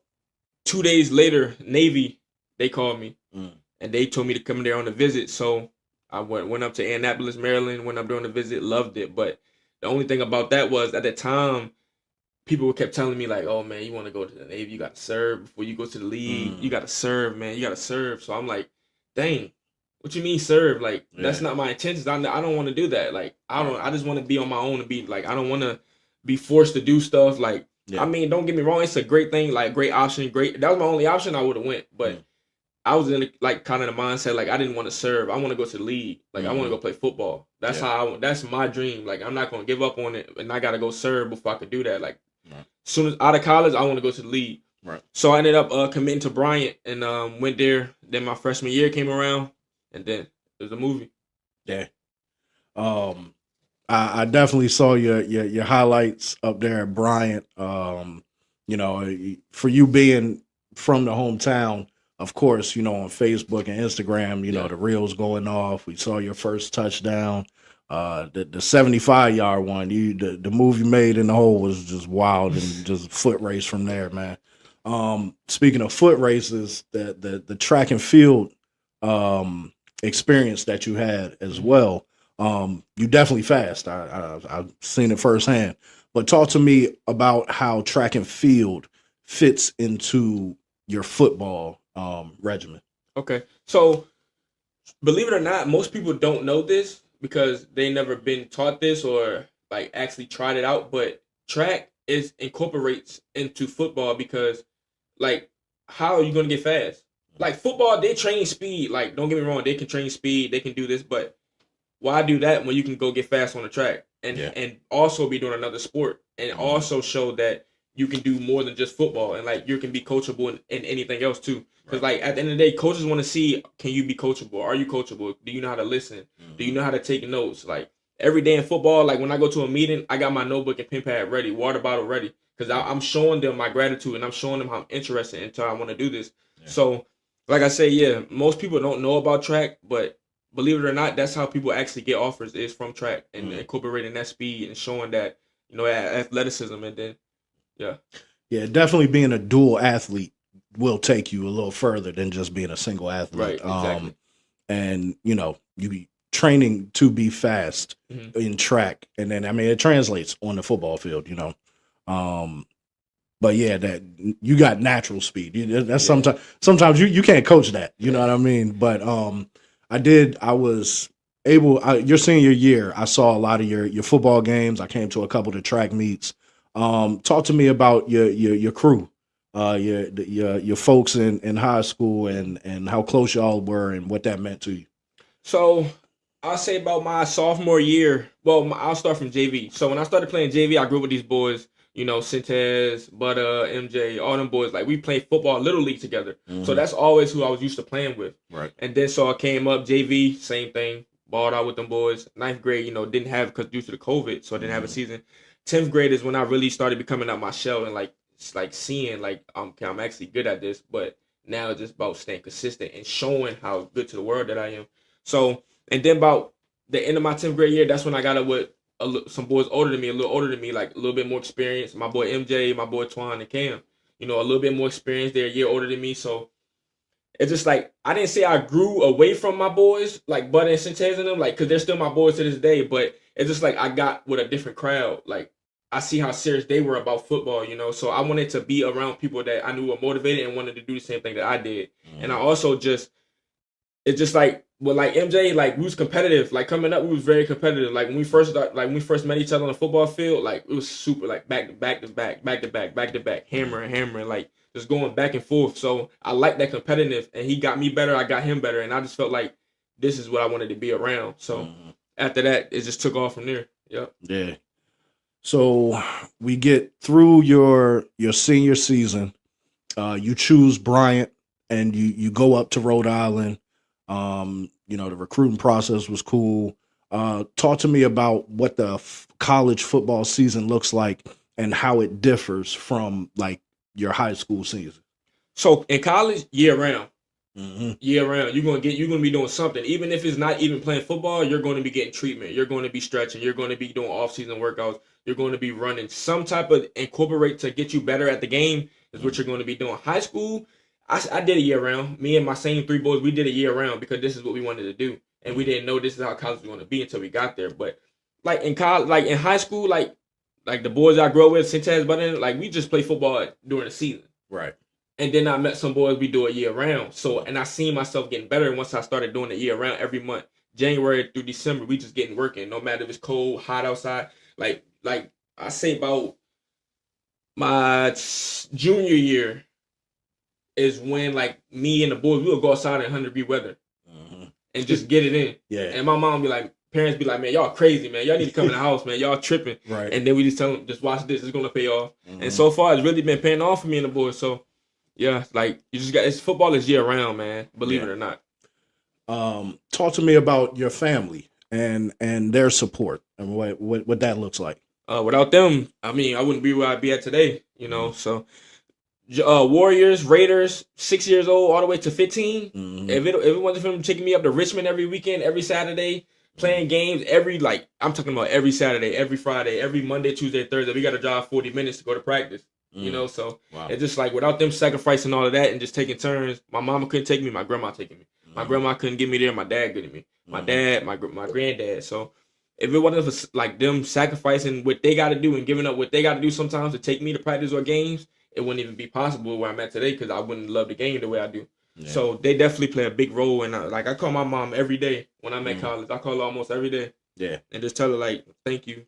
2 days later, Navy, they called me and they told me to come there on a visit. So I went up to Annapolis, Maryland, went up there on a visit, loved it. But the only thing about that was at the time, people kept telling me like, oh man, you want to go to the Navy, you got to serve before you go to the league. You got to serve, man. You got to serve. So I'm like, dang, what you mean serve? Like, that's not my intentions. I don't want to do that. Like, I just want to be on my own and be like, I don't want to be forced to do stuff. Like, I mean, don't get me wrong. It's a great thing, like great option. Great. That was my only option. I would have went, but I was in like kind of the mindset, like I didn't want to serve. I want to go to the league. Like I want to go play football. That's that's my dream. Like I'm not going to give up on it. And I got to go serve before I could do that. Like, as soon as out of college, I want to go to the league. Right. So I ended up committing to Bryant and went there. Then my freshman year came around, and then it was a movie. Yeah. I definitely saw your highlights up there at Bryant. You know, for you being from the hometown, of course, you know, on Facebook and Instagram, you know, the reels going off. We saw your first touchdown. The 75-yard one, the move you made in the hole was just wild and just foot race from there, man. Speaking of foot races, the track and field experience that you had as well, you definitely fast. I've seen it firsthand. But talk to me about how track and field fits into your football regimen. Okay, so believe it or not, most people don't know this, because they never been taught this or like actually tried it out, but track incorporates into football because like how are you going to get fast? Like football, they train speed. Like don't get me wrong, they can train speed, they can do this, but why do that when you can go get fast on the track and also be doing another sport and also show that you can do more than just football and like you can be coachable in anything else too. Because like at the end of the day, coaches want to see, can you be coachable? Are you coachable? Do you know how to listen? Do you know how to take notes? Like every day in football, like when I go to a meeting, I got my notebook and pen pad ready, water bottle ready, because I'm showing them my gratitude and I'm showing them how I'm interested until I want to do this. So like I say, most people don't know about track, but believe it or not, that's how people actually get offers is from track and incorporating that speed and showing that, you know, athleticism. And then, definitely being a dual athlete will take you a little further than just being a single athlete. Right, exactly. And, you know, you be training to be fast in track. And then, I mean, it translates on the football field, you know. But yeah, that you got natural speed. That's sometimes you can't coach that, you know what I mean? But I was able, your senior year, I saw a lot of your football games. I came to a couple of the track meets. Talk to me about your crew, your folks in high school and how close y'all were and what that meant to you. So I'll say about my sophomore year, I'll start from JV. So when I started playing JV, I grew up with these boys, you know, Sintez, Butter, MJ, all them boys. Like we played football, little league together. So that's always who I was used to playing with. Right. And then so I came up, JV, same thing, balled out with them boys. 9th grade, you know, didn't have, because due to the COVID, so I didn't have a season. 10th grade is when I really started becoming out my shell and like seeing like I'm actually good at this, but now it's just about staying consistent and showing how good to the world that I am. So, and then about the end of my 10th grade year, that's when I got up with some boys older than me, a little older than me, like a little bit more experience. My boy MJ, my boy Twan and Cam, you know, a little bit more experience. They're a year older than me. So it's just like I didn't say I grew away from my boys, like Bud and Sintez and them, like because they're still my boys to this day. But it's just like I got with a different crowd. Like I see how serious they were about football, you know. So I wanted to be around people that I knew were motivated and wanted to do the same thing that I did. And I also just it's just like like MJ, like we was competitive. Like coming up, we was very competitive. Like when we first met each other on the football field, like it was super like back to back, hammering, like just going back and forth. So I like that competitive, and he got me better, I got him better, and I just felt like this is what I wanted to be around. So after that, it just took off from there. Yep. Yeah. So we get through your senior season. You choose Bryant, and you go up to Rhode Island. The recruiting process was cool. Talk to me about what the college football season looks like and how it differs from like your high school season. So in college, year round. Year round, you're gonna be doing something. Even if it's not even playing football, you're going to be getting treatment. You're going to be stretching. You're going to be doing off-season workouts. You're going to be running some type of incorporate to get you better at the game is what you're going to be doing. High school, I did a year round. Me and my same three boys, we did a year round because this is what we wanted to do, and we didn't know this is how college was going to be until we got there. But like in college, like in high school, like the boys I grew up with, Sintez, but like we just play football during the season, right? And then I met some boys we do it year round. So, and I seen myself getting better once I started doing it year round every month. January through December, we just getting working. No matter if it's cold, hot outside. Like I say about my junior year is when like me and the boys, we would go outside in 100-degree weather and just get it in. Yeah. And my mom be like, parents be like, man, y'all crazy, man. Y'all need to come in the house, man. Y'all tripping. Right. And then we just tell them, just watch this. It's going to pay off. And so far, it's really been paying off for me and the boys. So, yeah, like you just got football is year round, man. Believe it or not. Talk to me about your family and their support and what that looks like. Without them, I mean, I wouldn't be where I'd be at today. You know, so Warriors, Raiders, 6 years old all the way to 15. If it wasn't for them taking me up to Richmond every weekend, every Saturday, playing games I'm talking about every Saturday, every Friday, every Monday, Tuesday, Thursday. We got to drive 40 minutes to go to practice. You know, so it's just like without them sacrificing all of that and just taking turns, my mama couldn't take me, my grandma taking me. My grandma couldn't get me there, my dad getting me. My dad, my granddad. So if it wasn't for like them sacrificing what they got to do and giving up what they got to do sometimes to take me to practice or games, it wouldn't even be possible where I'm at today because I wouldn't love the game the way I do. Yeah. So they definitely play a big role. And I call my mom every day when I'm at college. I call her almost every day. Yeah. And just tell her like, thank you.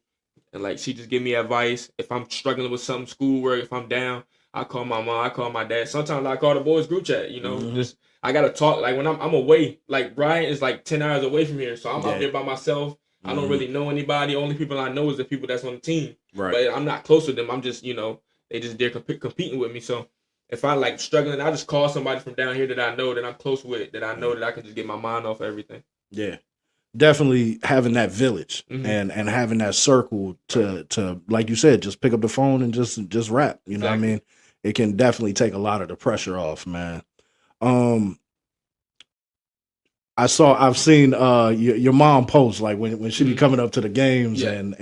And like she just give me advice. If I'm struggling with some schoolwork, if I'm down, I call my mom, I call my dad. Sometimes I call the boys group chat, you know. Just I gotta talk. Like when I'm away, like Brian is like 10 hours away from here. So I'm out there by myself. I don't really know anybody. Only people I know is the people that's on the team. Right. But I'm not close to them. I'm just, you know, they just there competing with me. So if I like struggling, I just call somebody from down here that I know that I'm close with, that I know that I can just get my mind off everything. Yeah. Definitely having that village and having that circle to like you said, just pick up the phone and just rap. You know what I mean? It can definitely take a lot of the pressure off, man. I've seen your mom post like when she be coming up to the games and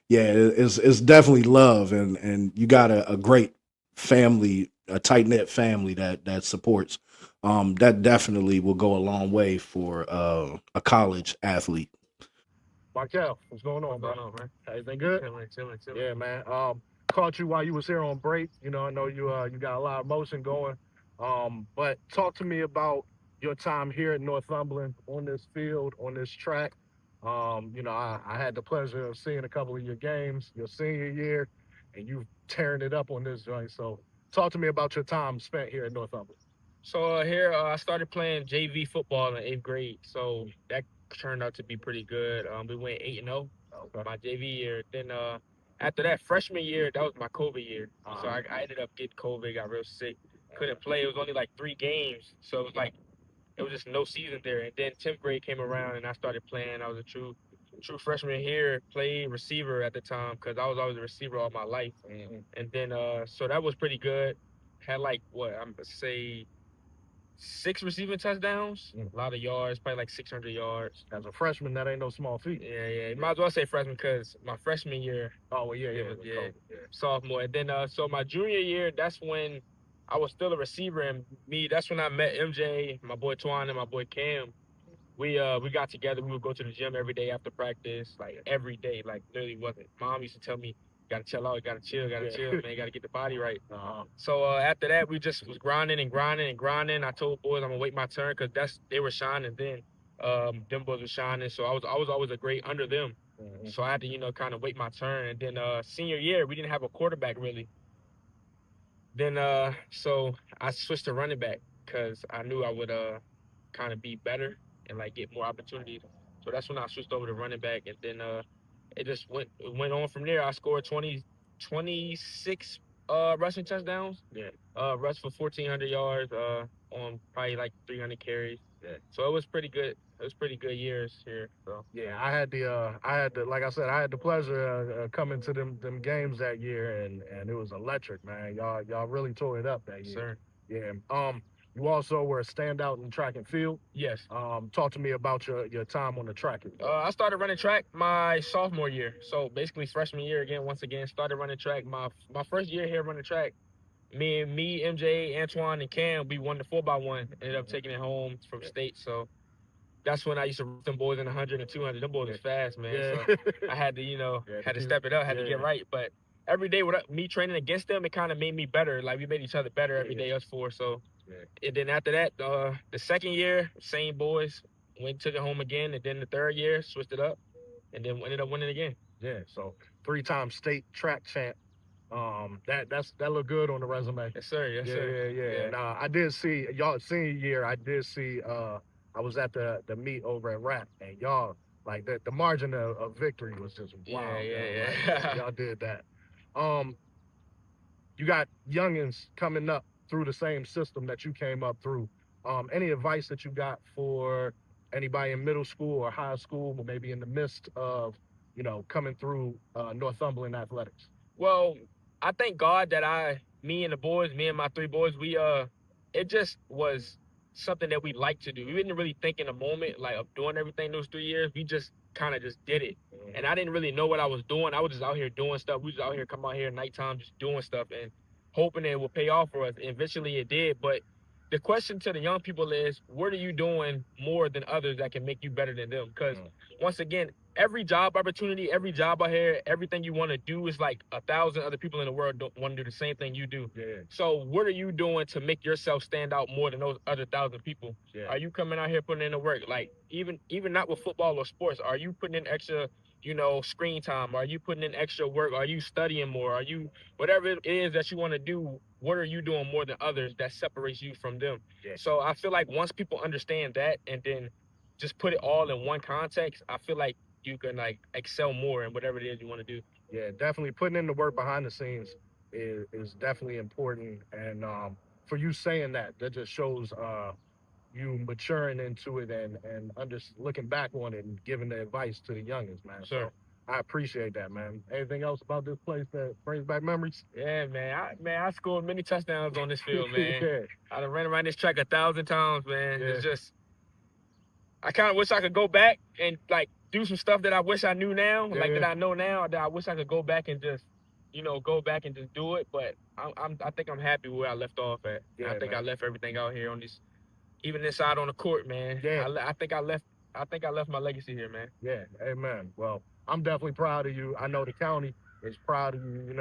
it's definitely love and you got a great family, a tight knit family that supports. That definitely will go a long way for a college athlete. Markiel, what's going on, bro? Man? Everything good? Chilling. Yeah, man. Caught you while you was here on break. You know, I know you got a lot of motion going. But talk to me about your time here at Northumberland on this field, on this track. I had the pleasure of seeing a couple of your games your senior year, and you tearing it up on this joint. So talk to me about your time spent here at Northumberland. So here I started playing JV football in 8th grade. So that turned out to be pretty good. We went 8-0 my JV year. Then after that freshman year, that was my COVID year. So I ended up getting COVID, got real sick, couldn't play. It was only like 3 games, so it was just no season there. And then 10th grade came around and I started playing. I was a true freshman here, playing receiver at the time because I was always a receiver all my life. And then so that was pretty good. Had like I'm gonna say 6 receiving touchdowns, a lot of yards, probably like 600 yards. As a freshman, that ain't no small feat. Yeah. You might as well say freshman because my freshman year. Oh, well, yeah. Sophomore. And then, so my junior year, that's when I was still a receiver, and that's when I met MJ, my boy Twan, and my boy Cam. We got together. We would go to the gym every day after practice, like every day, like literally wasn't. Mom used to tell me, "Gotta chill out, gotta chill, man, gotta get the body right." So after that, we just was grinding and grinding and grinding. I told boys I'm gonna wait my turn because they were shining then. Them boys were shining, so I was always a grade under them. So I had to kind of wait my turn. And then senior year, we didn't have a quarterback really. Then so I switched to running back because I knew I would kind of be better and like get more opportunities. So that's when I switched over to running back, and then it just went on from there. I scored 26 rushing touchdowns. Rushed for 1,400 yards on probably like 300 carries. So it was pretty good. It was pretty good years here. So I had the like I said, I had the pleasure of coming to them games that year, and it was electric, man. Y'all really tore it up that year. sir. Yeah. You also were a standout in track and field. Yes. Talk to me about your time on the track. I started running track my sophomore year. So basically freshman year once again, started running track. My first year here running track, me, MJ, Antoine, and Cam, we won the 4x1. Ended up taking it home from state. So that's when I used to run them boys in 100 and 200. Them boys was fast, man. Yeah. So I had to, had to step it up, had to get right. But every day with me training against them, it kind of made me better. Like we made each other better every day, us four. So, and then after that, the second year, same boys, took it home again. And then the third year, switched it up, and then ended up winning again. Yeah. So 3-time state track champ. That looked good on the resume. Yes, sir. Yes, sir. Yeah. And I did see y'all senior year. I did see. I was at the meet over at RAP, and y'all like the margin of victory was just wild. Yeah. Y'all did that. You got youngins coming up through the same system that you came up through. Any advice that you got for anybody in middle school or high school, or maybe in the midst of coming through Northumberland athletics? Well, I thank God that me and my 3 boys, it just was something that we like to do. We didn't really think in the moment like of doing everything those 3 years. We just kind of just did it. And I didn't really know what I was doing. I was just out here doing stuff. We was out here, come out here at nighttime just doing stuff and hoping it would pay off for us. And eventually it did. But the question to the young people is, what are you doing more than others that can make you better than them? Because once again, every job opportunity, every job out here, everything you want to do is like 1,000 other people in the world don't want to do the same thing you do. Yeah. So what are you doing to make yourself stand out more than those other 1,000 people? Yeah. Are you coming out here putting in the work? Like even not with football or sports, are you putting in extra, screen time? Are you putting in extra work? Are you studying more? Are you, whatever it is that you want to do, what are you doing more than others that separates you from them? Yeah. So I feel like once people understand that and then just put it all in one context, I feel like you can like excel more in whatever it is you want to do. Yeah, definitely putting in the work behind the scenes is definitely important. And for you saying that just shows you maturing into it and looking back on it and giving the advice to the youngins, man. Sure. So I appreciate that, man. Anything else about this place that brings back memories? Yeah, man. I scored many touchdowns on this field, man. Yeah. I done ran around this track 1,000 times, man. Yeah. It's just, I kind of wish I could go back and like do some stuff that I wish I knew now, that I know now, that I wish I could go back and just, do it. But I think I'm happy where I left off at. Yeah, I think man. I left everything out here on this, even inside on the court, man. Yeah. I think I left my legacy here, man. Yeah, amen. Well, I'm definitely proud of you. I know the county is proud of you,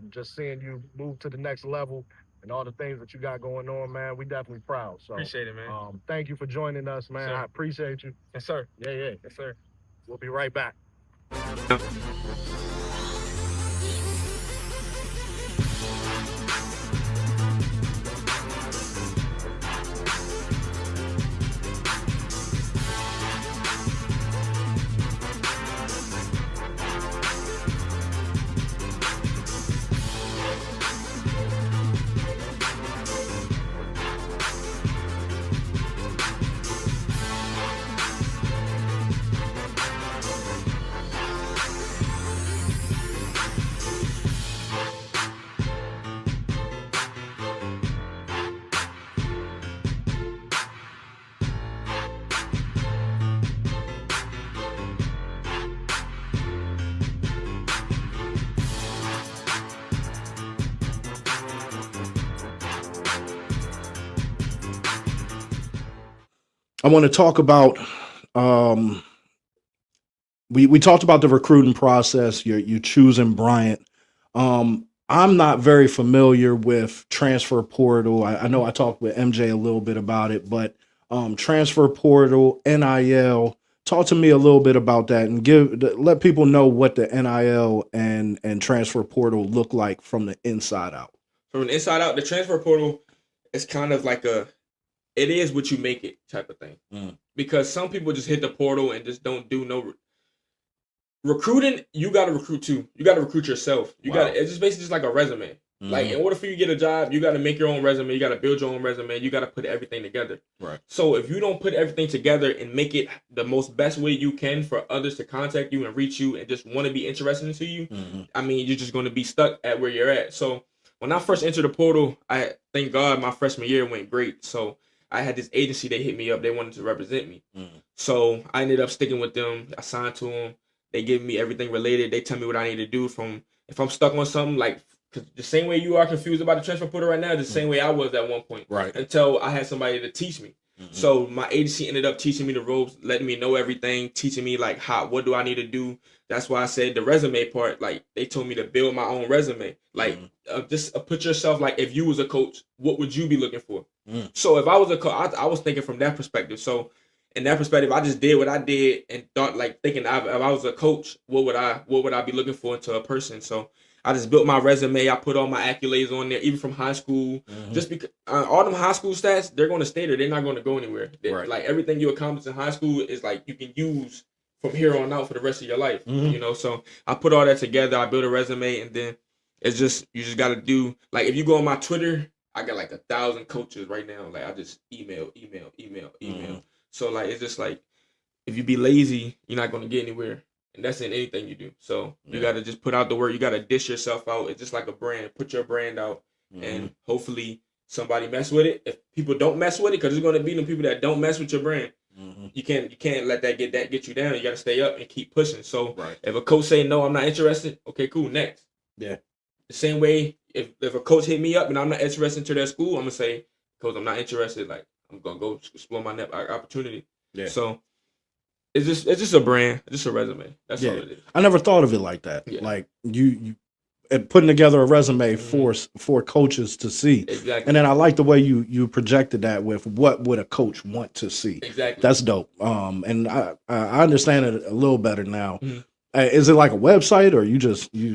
just seeing you move to the next level and all the things that you got going on, man. We definitely proud. So Appreciate it, man. Thank you for joining us, man. Sir. I appreciate you. Yes, sir. Yeah. Yes, sir. We'll be right back. I want to talk about. We talked about the recruiting process. You choosing Bryant. I'm not very familiar with transfer portal. I know I talked with MJ a little bit about it, but transfer portal, NIL. Talk to me a little bit about that and let people know what the NIL and transfer portal look like from the inside out. From the inside out, the transfer portal is kind of like it is what you make it type of thing. Because some people just hit the portal and just don't do no recruiting. You got to recruit too. You got to recruit yourself. It's just basically just like a resume. Like in order for you to get a job, you got to make your own resume. You got to build your own resume. You got to put everything together. Right. So if you don't put everything together and make it the most best way you can for others to contact you and reach you and just want to be interested into you, I mean, you're just going to be stuck at where you're at. So when I first entered the portal, I thank God my freshman year went great. So I had this agency, they hit me up. They wanted to represent me. So I ended up sticking with them. I signed to them. They give me everything related. They tell me what I need to do from if I'm stuck on something, like cause the same way you are confused about the transfer portal right now, the same way I was at one point. Right. Until I had somebody to teach me. So my agency ended up teaching me the ropes, letting me know everything, teaching me like what do I need to do. That's why I said the resume part, like they told me to build my own resume. Like just put yourself, like if you was a coach, what would you be looking for? So if I was a coach, I was thinking from that perspective. So in that perspective, I just did what I did and thought like thinking if I was a coach, what would I be looking for into a person? So I just built my resume. I put all my accolades on there, even from high school. Just because all them high school stats, they're going to stay there. They're not going to go anywhere. Right. Like everything you accomplished in high school is like you can use from here on out for the rest of your life. You know, so I put all that together. I built a resume, and then it's just you just got to do like if you go on my Twitter, I got like 1,000 coaches right now. Like I just email. So like it's just like if you be lazy, you're not going to get anywhere. And that's in anything you do. So you got to just put out the work. You got to dish yourself out. It's just like a brand. Put your brand out, and hopefully somebody mess with it. If people don't mess with it, because there's going to be them people that don't mess with your brand. You can't let that get you down. You got to stay up and keep pushing. So if a coach say no, I'm not interested. Okay, cool. Next. Yeah. The same way, if a coach hit me up and I'm not interested into their school, I'm gonna say, coach, I'm not interested. Like I'm gonna go explore my opportunity. Yeah. So. It's just a brand, just a resume. That's all it is. I never thought of it like that. Yeah. Like you putting together a resume for coaches to see. Exactly. And then I like the way you projected that with what would a coach want to see. Exactly. That's dope. And I understand it a little better now. Is it like a website or you?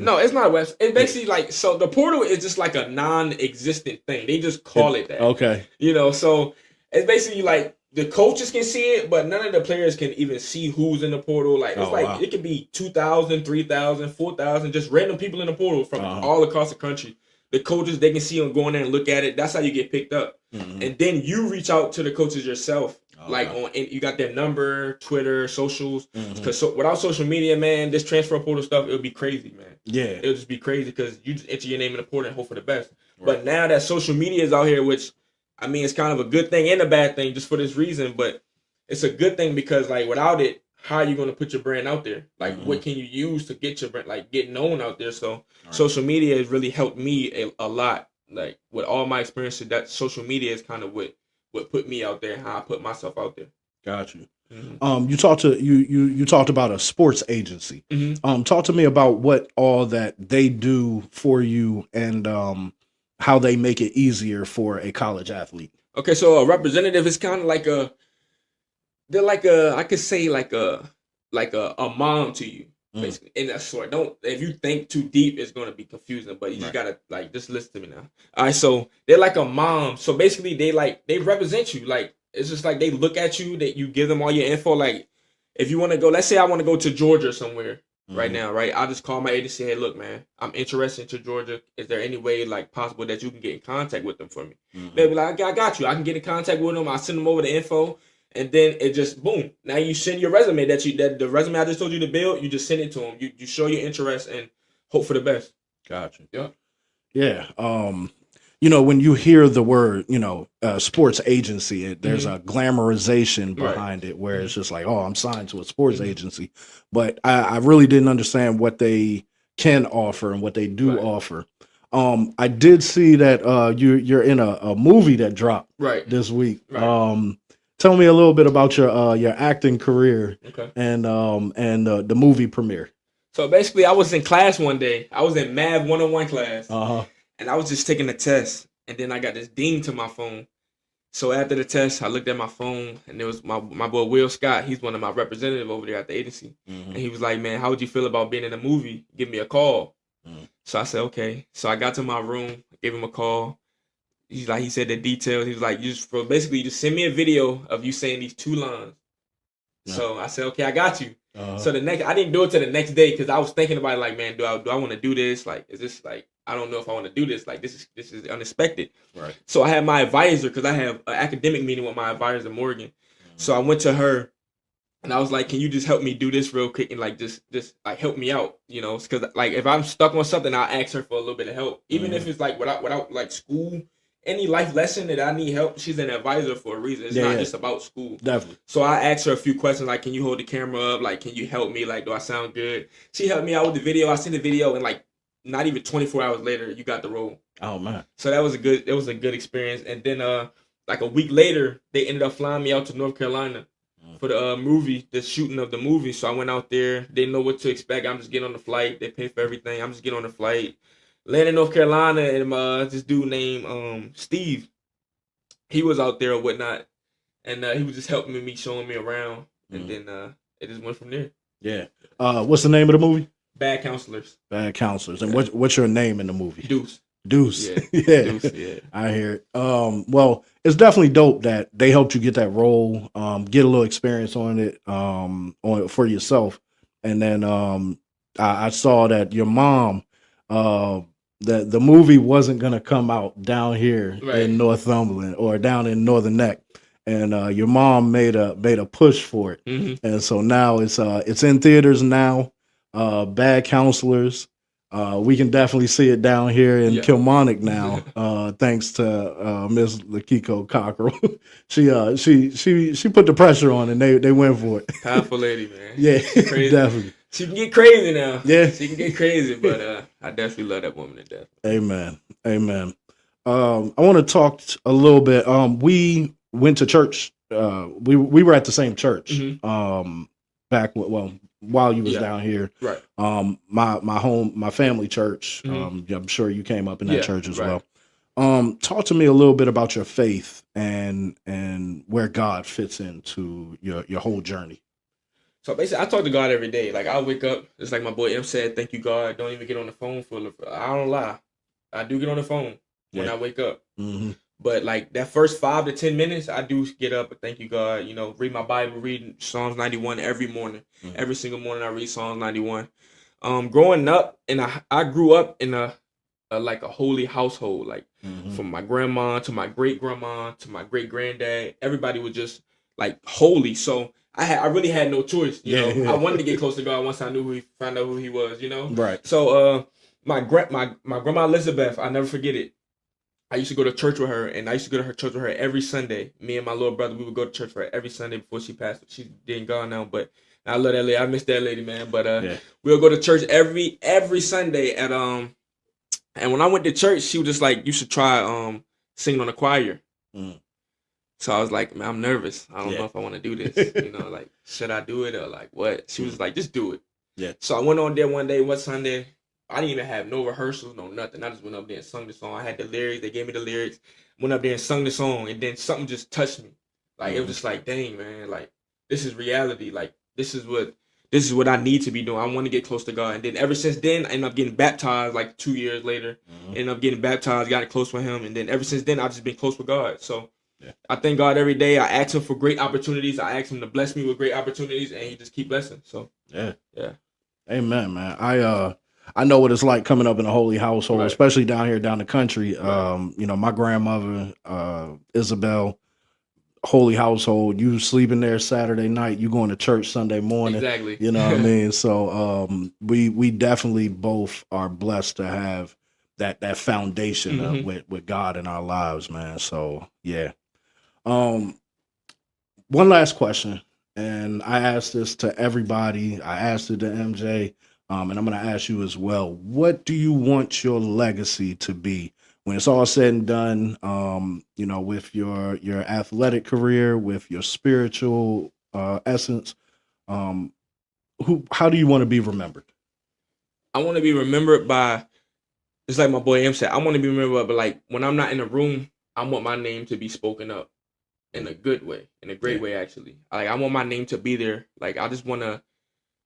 No, it's not a website. It's basically like so the portal is just like a non-existent thing. They just call it that. Okay. You know, so it's basically like. The coaches can see it, but none of the players can even see who's in the portal. Like it's it could be 2,000, 3,000, 4,000, just random people in the portal from all across the country. The coaches, they can see them going there and look at it. That's how you get picked up. And then you reach out to the coaches yourself. Like and you got their number, Twitter, socials. Because without social media, man, this transfer portal stuff, it would be crazy, man. Yeah. It'll just be crazy because you just enter your name in the portal and hope for the best. Right. But now that social media is out here, which I mean, it's kind of a good thing and a bad thing just for this reason, but it's a good thing because, like, without it, how are you going to put your brand out there? Like, what can you use to get your brand, like, get known out there? So, social media has really helped me a lot. Like, with all my experiences, that social media is kind of what put me out there, how I put myself out there. Got you. You talked about a sports agency. Talk to me about what all that they do for you and how they make it easier for a college athlete. Okay, so a representative is kind of like I could say like a mom to you, basically. In that sort. If you think too deep, it's gonna be confusing. But you just gotta just listen to me now. All right, so they're like a mom. So basically, they represent you. Like it's just like they look at you. That you give them all your info. Like if you want to go, let's say I want to go to Georgia somewhere. Right now, right? I'll just call my agency. Hey, look, man, I'm interested to Georgia. Is there any way, like, possible that you can get in contact with them for me? They'll be like, I got you. I can get in contact with them. I'll send them over the info, and then it just boom. Now you send your resume that the resume I just told you to build. You just send it to them. You show your interest and hope for the best. Gotcha. Yeah. Yeah. When you hear the word, sports agency, there's a glamorization behind it where it's just like, oh, I'm signed to a sports agency. But I really didn't understand what they can offer and what they do offer. I did see that you're in a movie that dropped this week. Right. tell me a little bit about your acting career Okay. and the movie premiere. So basically, I was in class one day. I was in Math 101 class, Uh-huh. and I was just taking a test, and then I got this ding to my phone. So after the test, I looked at my phone, and it was my boy Will Scott. He's one of my representatives over there at the agency, and he was like, "Man, how would you feel about being in a movie? Give me a call." So I said, "Okay." So I got to my room, gave him a call. He said the details. He was like, you just send me a video of you saying these 2 lines. Yeah. So I said, "Okay, I got you." So I didn't do it till the next day because I was thinking about it, like, man, do I want to do this? Like, is this like, I don't know if I want to do this. Like, this is unexpected. Right. So I had my advisor, because I have an academic meeting with my advisor, Morgan. So I went to her and I was like, "Can you just help me do this real quick and like just like help me out?" Because like if I'm stuck on something, I'll ask her for a little bit of help, even if it's like without like school. Any life lesson that I need help, she's an advisor for a reason. It's not just about school. Definitely. So I asked her a few questions, like, "Can you hold the camera up? Like, can you help me? Like, do I sound good?" She helped me out with the video. I sent the video, and like not even 24 hours later, you got the role. Oh man. So it was a good experience. And then like a week later, they ended up flying me out to North Carolina for the shooting of the movie. So I went out there, didn't know what to expect. I'm just getting on the flight. They pay for everything. I'm just getting on the flight. Landed in North Carolina, and this dude named Steve, he was out there or whatnot, and he was just helping me, showing me around, and then it just went from there. Yeah. What's the name of the movie? Bad Counselors. Bad Counselors. And what's your name in the movie? Deuce. Deuce. Yeah. Yeah. Deuce, yeah. I hear it. Well, it's definitely dope that they helped you get that role, get a little experience on it, for yourself. And then I saw that your mom, the movie wasn't gonna come out down here in Northumberland or down in Northern Neck. And your mom made a push for it. And so now it's in theaters now. Bad Counselors. We can definitely see it down here in Kilmarnock now, thanks to Miss Lakiko Cockrell. she put the pressure on and they went for it. Powerful lady, man. Yeah, Crazy. definitely. She can get crazy now. Yeah, she can get crazy, but I definitely love that woman to death. Amen. I want to talk a little bit. We went to church. We were at the same church. Back while you was down here. Right. My family church. I'm sure you came up in that church as well. Talk to me a little bit about your faith and where God fits into your whole journey. So basically, I talk to God every day. Like, I wake up, just like my boy M said, "Thank you, God." Don't even get on the phone I don't lie. I do get on the phone when I wake up. But like that first 5 to 10 minutes, I do get up and thank you, God. Read my Bible, read Psalms 91 every morning. Every single morning, I read Psalms 91. Growing up, and I grew up in a holy household. Like from my grandma to my great grandma to my great granddad, everybody was just like holy. So I really had no choice. I wanted to get close to God once I found out who He was. Right. So my grandma Elizabeth, I never forget it. I used to go to church with her, and I used to go to her church with her every Sunday. Me and my little brother, we would go to church with her every Sunday before she passed. She's dead gone now, but I love that lady. I miss that lady, man. But we'll go to church every Sunday at and when I went to church, she was just like, "You should try singing on the choir." So I was like, "Man, I'm nervous. I don't know if I want to do this. Like, should I do it or like what?" She was like, "Just do it." Yeah. So I went on there one Sunday. I didn't even have no rehearsals, no nothing. I just went up there and sung the song. I had the lyrics. They gave me the lyrics. Went up there and sung the song, and then something just touched me. Like it was just like, dang, man, like this is reality. Like this is what I need to be doing. I want to get close to God. And then ever since then, I ended up getting baptized like 2 years later. Ended up getting baptized, got close with Him, and then ever since then, I've just been close with God. So I thank God every day. I ask Him for great opportunities. I ask Him to bless me with great opportunities, and He just keep blessing. So yeah. Amen, man. I know what it's like coming up in a holy household, especially down here, down the country. My grandmother, Isabel, holy household. You sleeping there Saturday night, you going to church Sunday morning. Exactly. You know what I mean? So we definitely both are blessed to have that foundation with God in our lives, man. So yeah. One last question, and I asked this to everybody. I asked it to MJ. And I'm going to ask you as well, what do you want your legacy to be when it's all said and done, you know, with your athletic career, with your spiritual essence, how do you want to be remembered? I want to be remembered by, just like my boy M said, I want to be remembered, but like when I'm not in the room, I want my name to be spoken up in a good way, in a great way, actually. I want my name to be there. Like, I just want to,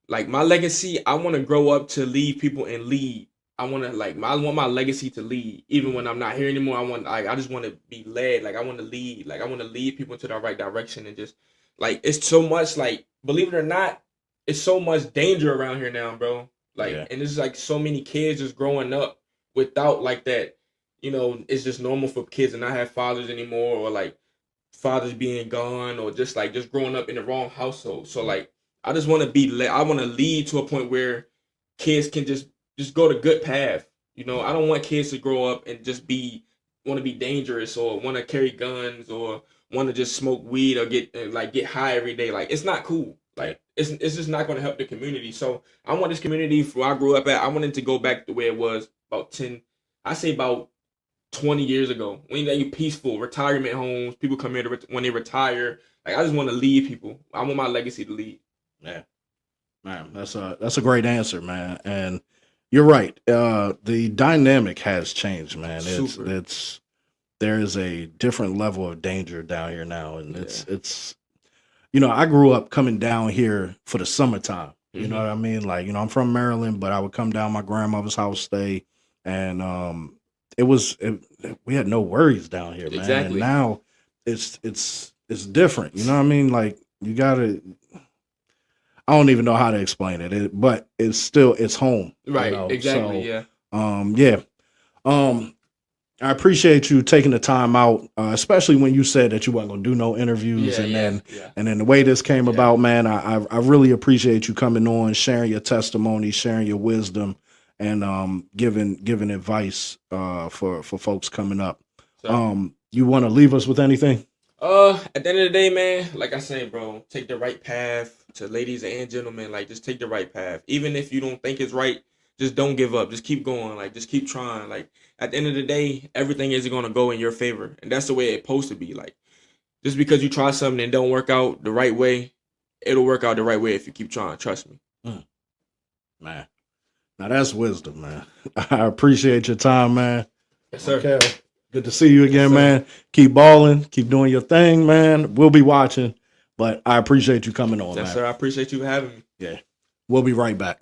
like, my legacy, I want to grow up to lead people and lead. I want my legacy to lead, even when I'm not here anymore. I just want to be led. Like, I want to lead. Like, I want to lead people into the right direction, and just, like, it's so much, like, believe it or not, it's so much danger around here now, bro. Like, and it's like so many kids just growing up without, like, that, you know, it's just normal for kids to not have fathers anymore, or like fathers being gone, or just growing up in the wrong household. So like, I just want to be led. I want to lead to a point where kids can just go the good path. You know, I don't want kids to grow up and just want to be dangerous, or want to carry guns, or want to just smoke weed, or get high every day. Like, it's not cool. Like, it's just not going to help the community. So I want this community where I grew up at, I want it to go back to where it was about 20 years ago. When they peaceful retirement homes, people come here when they retire. Like, I just want to lead people. I want my legacy to lead. Yeah, man, that's a great answer, man. And you're right. The dynamic has changed, man. It's there is a different level of danger down here now, and it's you know, I grew up coming down here for the summertime. You know what I mean? Like, you know, I'm from Maryland, but I would come down my grandmother's house, stay, and we had no worries down here, man. Exactly. And now it's different. You know what I mean? Like, you gotta. I don't even know how to explain it, but it's home. Right. You know? Exactly. So, yeah. I appreciate you taking the time out, especially when you said that you weren't gonna do no interviews, and then the way this came about, man. I really appreciate you coming on, sharing your testimony, sharing your wisdom, and giving advice for folks coming up. So, you want to leave us with anything? At the end of the day, man, like I say, bro, take the right path. To ladies and gentlemen, like, just take the right path. Even if you don't think it's right, just don't give up. Just keep going. Like, just keep trying. Like, at the end of the day, everything isn't going to go in your favor. And that's the way it's supposed to be. Like, just because you try something and don't work out the right way, it'll work out the right way if you keep trying. Trust me. Man. Now, that's wisdom, man. I appreciate your time, man. Yes, sir. Okay. Good to see you again, man. Keep balling. Keep doing your thing, man. We'll be watching. But I appreciate you coming on, man. Yes, sir. I appreciate you having me. Yeah. We'll be right back.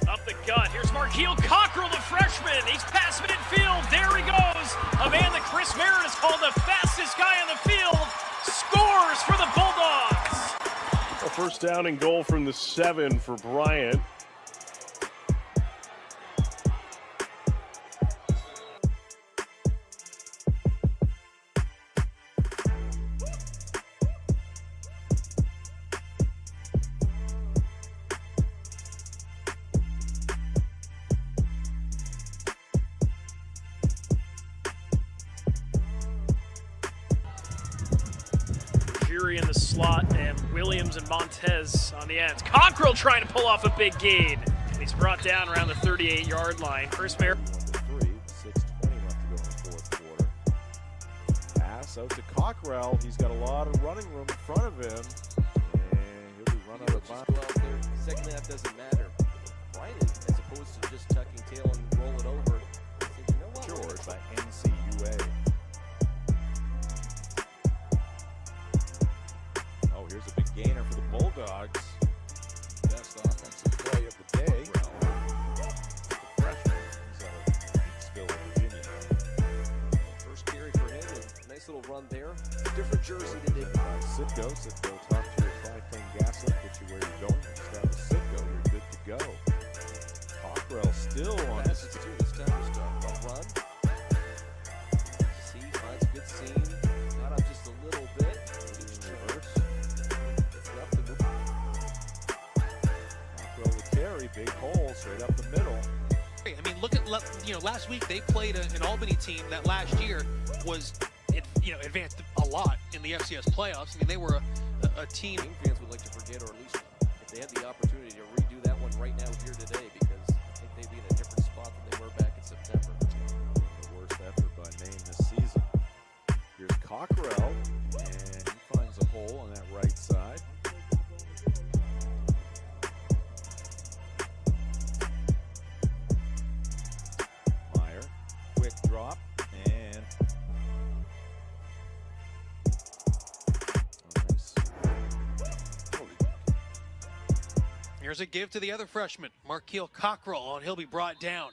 Up the gut. Here's Markiel Cockrell, the freshman. He's past midfield. There he goes. A man that Chris Merritt has called the fastest guy on the field. Scores for the Bulldogs. A first down and goal from the 7 for Bryant. In the slot, and Williams and Montez on the ends. Cockrell trying to pull off a big gain. And he's brought down around the 38-yard line. Chris Merritt. 3, 6:20 left to go in the fourth quarter. Pass out to Cockrell. He's got a lot of running room in front of him. And he'll be run out of bounds. Go out there. Second half doesn't matter. Right, as opposed to just tucking tail and roll it over. You know what? George by NCUA. Here's a big gainer for the Bulldogs. Best offensive play of the day. The freshman. He's out of Peaksville, Virginia. First carry for him. A nice little run there. Different jersey today. Sitco talk to your Tri-Clean gas lamp, get you where you're going. Start with Sitco, you're good to go. Cockrell still on this time. A run. See, finds a good seam. Got up just a little bit. Big hole straight up the middle. I mean, look at last week they played an Albany team that last year was advanced a lot in the FCS playoffs. I mean, they were a team. Fans would like to forget, or at least if they had the opportunity to redo that one right now here today, because drop and nice. Here's a give to the other freshman, Markiel Cockrell, and he'll be brought down.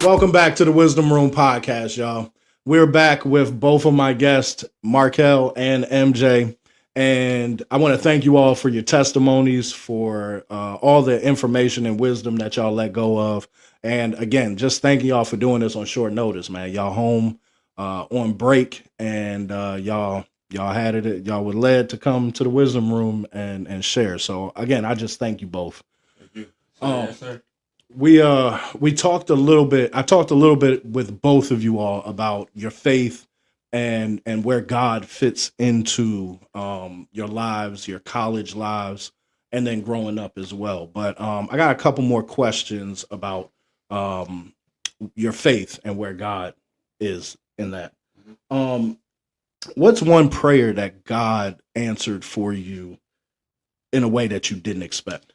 Welcome back to the Wisdom Room podcast, y'all. We're back with both of my guests, Markel and MJ. And I want to thank you all for your testimonies, for all the information and wisdom that y'all let go of. And again, just thanking y'all for doing this on short notice, man. Y'all home on break, and y'all had it. Y'all were led to come to the Wisdom Room and share. So again, I just thank you both. Thank you. Yes, sir. We talked a little bit. I talked a little bit with both of you all about your faith and where God fits into your lives, your college lives, and then growing up as well. But I got a couple more questions about your faith and where God is in that. What's one prayer that God answered for you in a way that you didn't expect?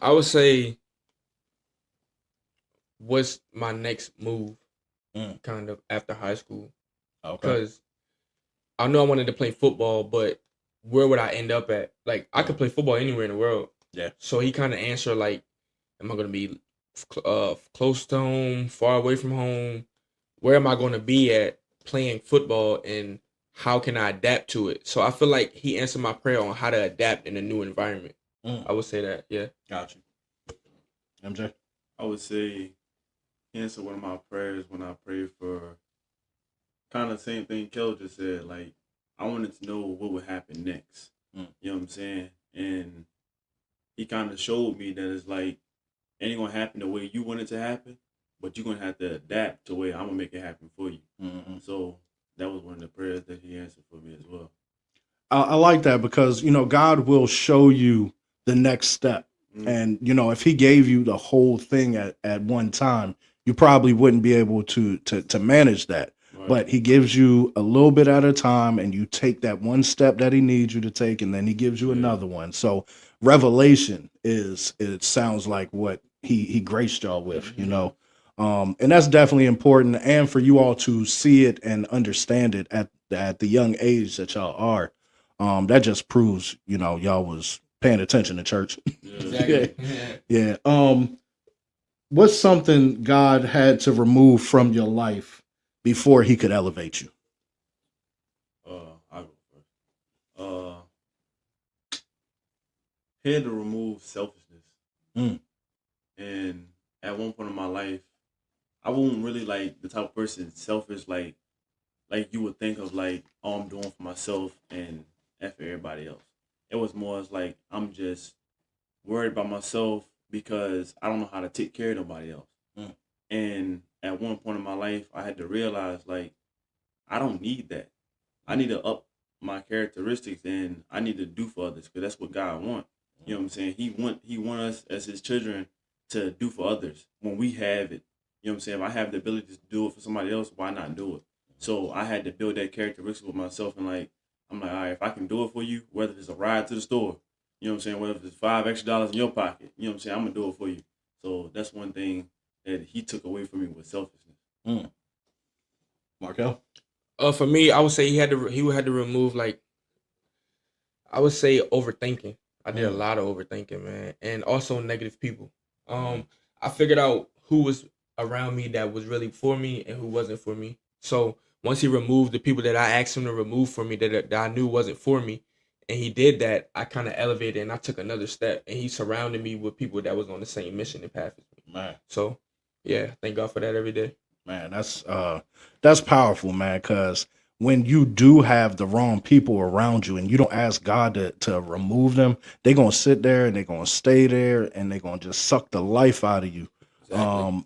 I would say, what's my next move, kind of after high school? Okay. Because I know I wanted to play football, but where would I end up at? Like, I could play football anywhere in the world. Yeah. So he kind of answered, like, am I going to be close to home, far away from home? Where am I going to be at playing football, and how can I adapt to it? So I feel like he answered my prayer on how to adapt in a new environment. I would say that, yeah. Got you. MJ? I would say answer one of my prayers when I prayed for kind of the same thing Kel just said. Like, I wanted to know what would happen next. You know what I'm saying? And he kind of showed me that it's like, it ain't going to happen the way you want it to happen, but you're going to have to adapt to where I'm going to make it happen for you. So that was one of the prayers that he answered for me as well. I like that because, God will show you the next step. And, if he gave you the whole thing at one time, you probably wouldn't be able to manage that. Right. But he gives you a little bit at a time, and you take that one step that he needs you to take, and then he gives you another one. So revelation it sounds like what he graced y'all with, and that's definitely important. And for you all to see it and understand it at the young age that y'all are, that just proves, y'all was paying attention to church. Exactly. Yeah. What's something God had to remove from your life before he could elevate you? I'll go first. He had to remove selfishness. And at one point in my life, I wasn't really like the type of person selfish like you would think of, like, oh, I'm doing for myself and F everybody else. It was more as like, I'm just worried about myself because I don't know how to take care of nobody else. And at one point in my life, I had to realize, like, I don't need that. I need to up my characteristics, and I need to do for others, because that's what God wants. You know what I'm saying? He want us as his children to do for others when we have it. You know what I'm saying? If I have the ability to do it for somebody else, why not do it? So I had to build that characteristic with myself, and like, I'm like, all right, if I can do it for you, whether it's a ride to the store, you know what I'm saying, whether it's $5 extra in your pocket, you know what I'm saying, I'm going to do it for you. So that's one thing that he took away from me, was selfishness. Markel? For me, I would say he would have to remove, like, I would say overthinking. I did a lot of overthinking, man, and also negative people. I figured out who was around me that was really for me and who wasn't for me. So once he removed the people that I asked him to remove from me that I knew wasn't for me, and he did that, I kind of elevated and I took another step, and he surrounded me with people that was on the same mission and path as me. Man. So yeah, thank God for that every day. Man, that's powerful, man, because when you do have the wrong people around you and you don't ask God to remove them, they're gonna sit there and they're gonna stay there and they're gonna just suck the life out of you. Exactly.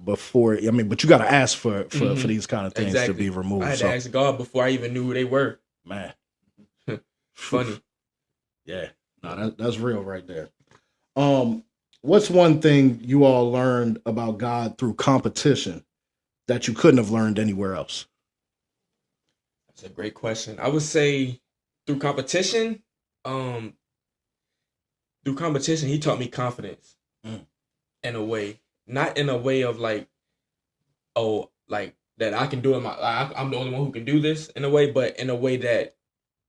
Before I mean, but you gotta ask for these kind of things to be removed. I had to ask God before I even knew who they were. Man. Funny. Yeah. No, that's real right there. What's one thing you all learned about God through competition that you couldn't have learned anywhere else? That's a great question. I would say through competition, he taught me confidence in a way. Not in a way of like, oh, like that I can do it. I'm the only one who can do this in a way, but in a way that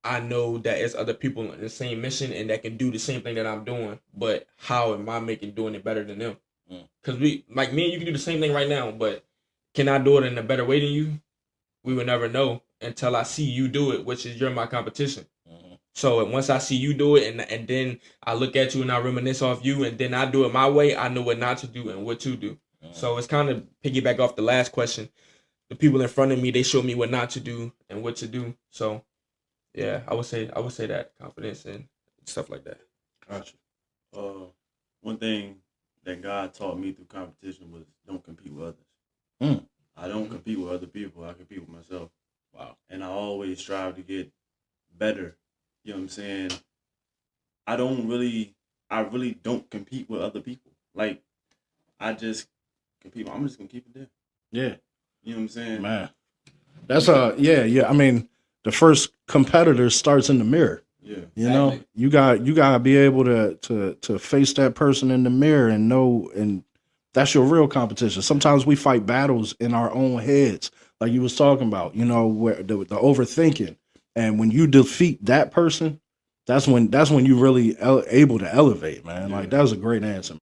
I know that it's other people in the same mission and that can do the same thing that I'm doing. But how am I doing it better than them? Because me and you can do the same thing right now, but can I do it in a better way than you? We will never know until I see you do it, which is you're my competition. So once I see you do it and then I look at you and I reminisce off you and then I do it my way, I know what not to do and what to do. So it's kind of piggyback off the last question. The people in front of me, they show me what not to do and what to do. So yeah, I would say that confidence and stuff like that. Gotcha. One thing that God taught me through competition was don't compete with others. I don't compete with other people. I compete with myself. Wow. And I always strive to get better. You know what I'm saying? I really don't compete with other people. Like, I just compete. I'm just gonna keep it there. Yeah. You know what I'm saying? Man. That's yeah. I mean, the first competitor starts in the mirror. Yeah. You know, you gotta be able to face that person in the mirror and know, and that's your real competition. Sometimes we fight battles in our own heads, like you was talking about, you know, where the overthinking. And when you defeat that person, that's when you really able to elevate, man. Like, that was a great answer.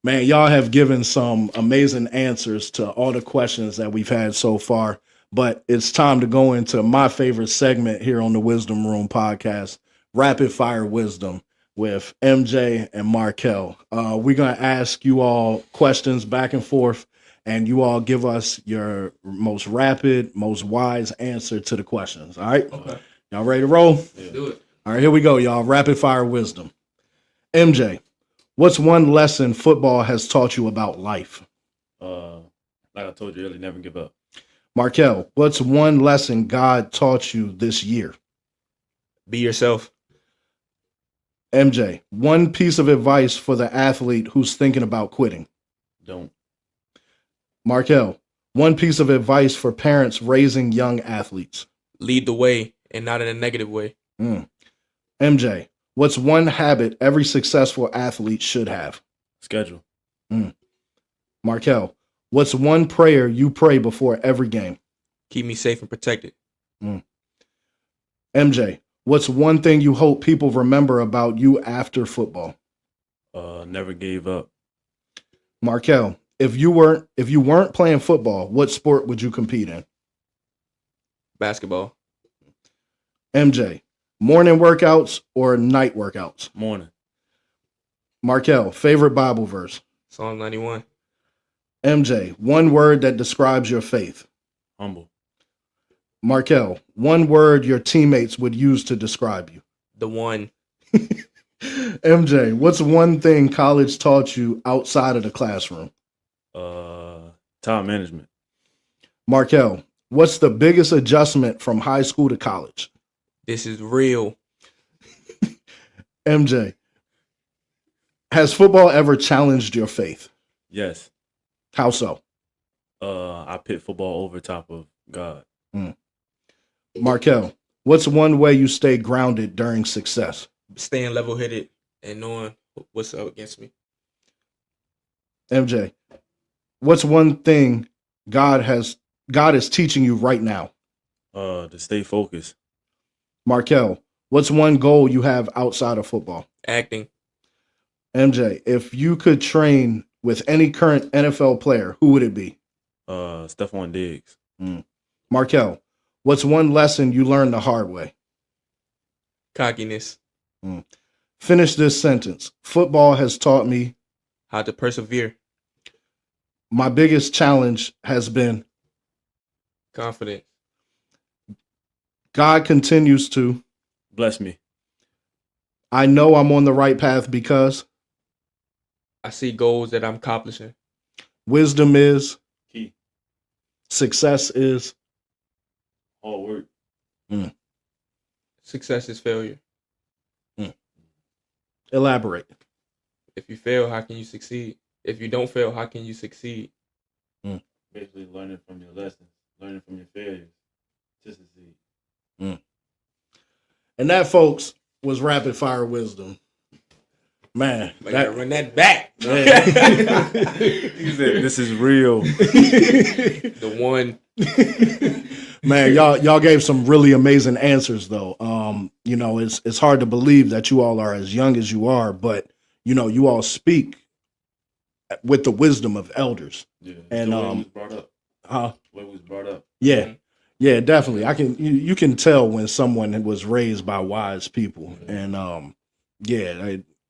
Man, y'all have given some amazing answers to all the questions that we've had so far. But it's time to go into my favorite segment here on the Wisdom Room podcast, Rapid Fire Wisdom with MJ and Markel. We're going to ask you all questions back and forth, and you all give us your most rapid, most wise answer to the questions. All right? Okay. Y'all ready to roll? Yeah. Do it. All right, here we go, y'all. Rapid Fire Wisdom. MJ, what's one lesson football has taught you about life? Like I told you earlier, never give up. Markel, what's one lesson God taught you this year? Be yourself. MJ, one piece of advice for the athlete who's thinking about quitting. Don't. Markel, one piece of advice for parents raising young athletes. Lead the way and not in a negative way. MJ, what's one habit every successful athlete should have? Schedule. Markel, what's one prayer you pray before every game? Keep me safe and protected. MJ, what's one thing you hope people remember about you after football? Never gave up. Markel, if you weren't playing football, what sport would you compete in? Basketball. MJ, morning workouts or night workouts? Morning. Markel, favorite Bible verse? Psalm 91. MJ, one word that describes your faith? Humble. Markel, one word your teammates would use to describe you? The one. MJ, what's one thing college taught you outside of the classroom? Time management. Markel, what's the biggest adjustment from high school to college? This is real. MJ, has football ever challenged your faith? Yes. How so? I pit football over top of God. Markel, what's one way you stay grounded during success? Staying level-headed and knowing what's up against me. MJ, what's one thing God has God is teaching you right now? To stay focused. Markel, what's one goal you have outside of football? Acting. MJ, if you could train with any current NFL player, who would it be? Stephon Diggs. Markel, what's one lesson you learned the hard way? Cockiness. Finish this sentence. Football has taught me How to persevere. my biggest challenge has been Confidence. God continues to. Bless me. I know I'm on the right path because I see goals that I'm accomplishing. wisdom is. Key. Success is. Hard work. Success is failure. Elaborate. If you fail, how can you succeed? If you don't fail, how can you succeed? Basically learning from your lessons, learning from your failures to succeed. And that, folks, was rapid fire wisdom. Man, But you gotta run that back. He said, "This is real." The one. Man, y'all gave some really amazing answers, though. You know, it's hard to believe that you all are as young as you are, but you know, you all speak with the wisdom of elders. Yeah. And the way it was brought up. The way it was brought up. Yeah, yeah, definitely. You can tell when someone was raised by wise people, and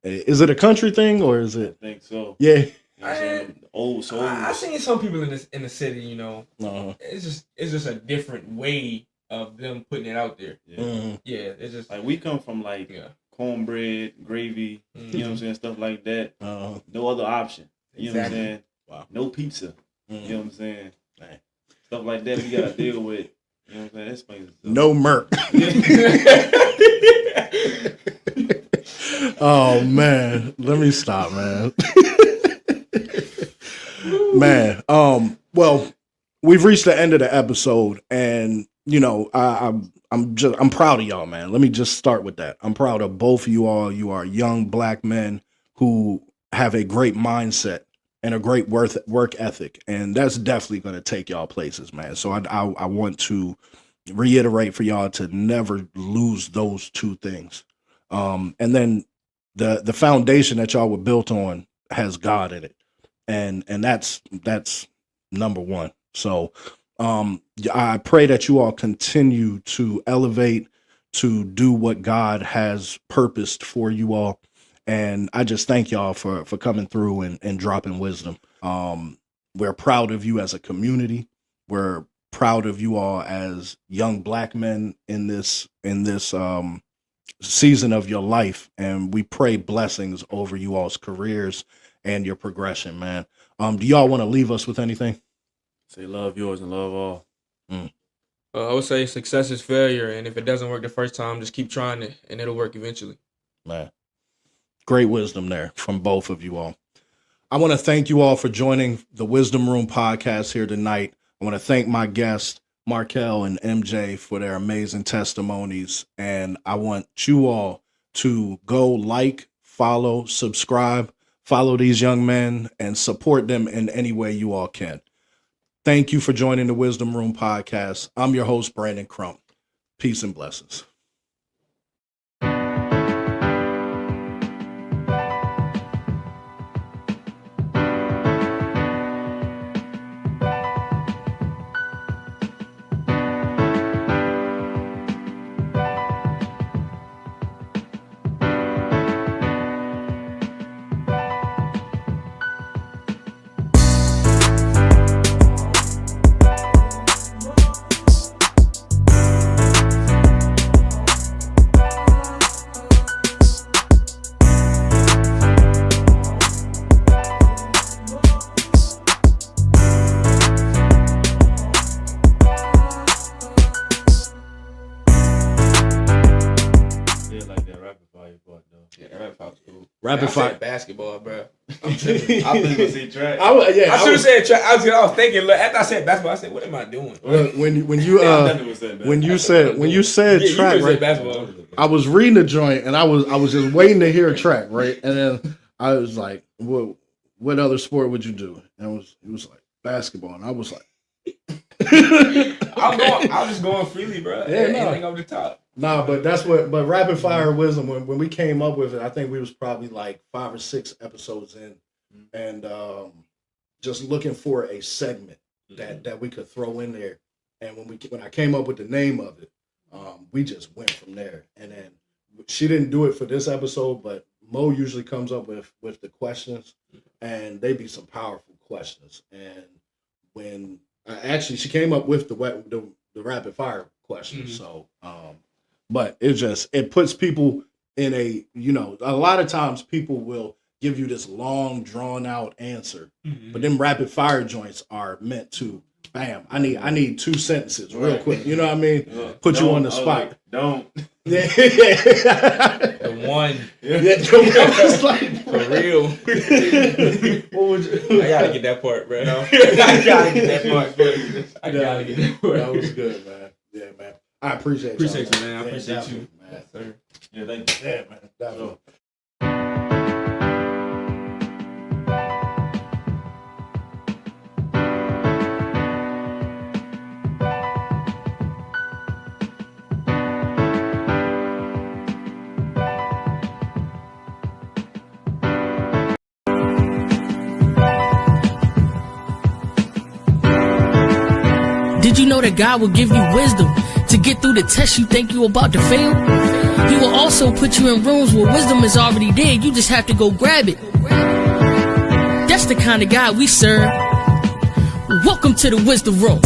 is it a country thing or is it? I think so. Yeah. You know what I'm saying? Old souls. I've seen some people in the city, you know. Uh-huh. It's just a different way of them putting it out there. Yeah. Yeah, it's just Like we come from like cornbread, gravy, you know what I'm saying, stuff like that. No other option. You know what I'm saying? Wow. No pizza. You know what I'm saying? Stuff like that we gotta deal with. You know what I'm saying? That explains itself. No Merc. Oh man, let me stop, man. Man, well, we've reached the end of the episode, and you know, I'm proud of y'all, man. Let me just start with that. I'm proud of both of you all. You are young black men who have a great mindset and a great work ethic, and that's definitely going to take y'all places, man. So I want to reiterate for y'all to never lose those two things. And then the foundation that y'all were built on has God in it, and that's number one. So I pray that you all continue to elevate, to do what God has purposed for you all. And I just thank y'all for coming through and dropping wisdom. We're proud of you as a community. We're proud of you all as young black men in this season of your life. And we pray blessings over you all's careers and your progression, man. Do y'all want to leave us with anything? Say love yours and love all. I would say success is failure, and if it doesn't work the first time, just keep trying it, and it'll work eventually. Man, great wisdom there from both of you all. I want to thank you all for joining the Wisdom Room podcast here tonight. I want to thank my guests, Markel and MJ, for their amazing testimonies. And I want you all to go like, follow, subscribe, follow these young men, and support them in any way you all can. Thank you for joining the Wisdom Room podcast. I'm your host, Brandon Crump. Peace and blessings. Rapid fire basketball, bro. I thought you were gonna say track. I should have said track. I was thinking. Look, after I said basketball, I said, "What am I doing?" When you said track, right? Basketball. I was reading the joint and I was just waiting to hear track, right? And then I was like, "What other sport would you do?" And it was like basketball, and I was like, I was just going freely, bro. Yeah, Anything over the top. Nah, but that's what. But rapid fire wisdom. When we came up with it, I think we was probably like 5 or 6 episodes in, and just looking for a segment that we could throw in there. And when I came up with the name of it, we just went from there. And then she didn't do it for this episode, but Mo usually comes up with the questions, and they be some powerful questions. And when actually she came up with the rapid fire questions, so but it puts people in a, a lot of times people will give you this long drawn out answer, but them rapid fire joints are meant to, bam, I need 2 sentences real quick. You know what I mean? Yeah. Put you on the spot. Like, don't. Yeah. The one. Yeah, the one like, for real. What would you? I gotta get that part, bro. I gotta get that part, bro. I gotta get that part. That was good, man. Yeah, man. I appreciate you, man. I appreciate you, man. Yes, sir. Yeah, thank you. Yeah, man. Definitely. Did you know that God will give you wisdom to get through the test you think you're about to fail? He will also put you in rooms where wisdom is already there. You just have to go grab it. That's the kind of God we serve. Welcome to the Wisdom Room.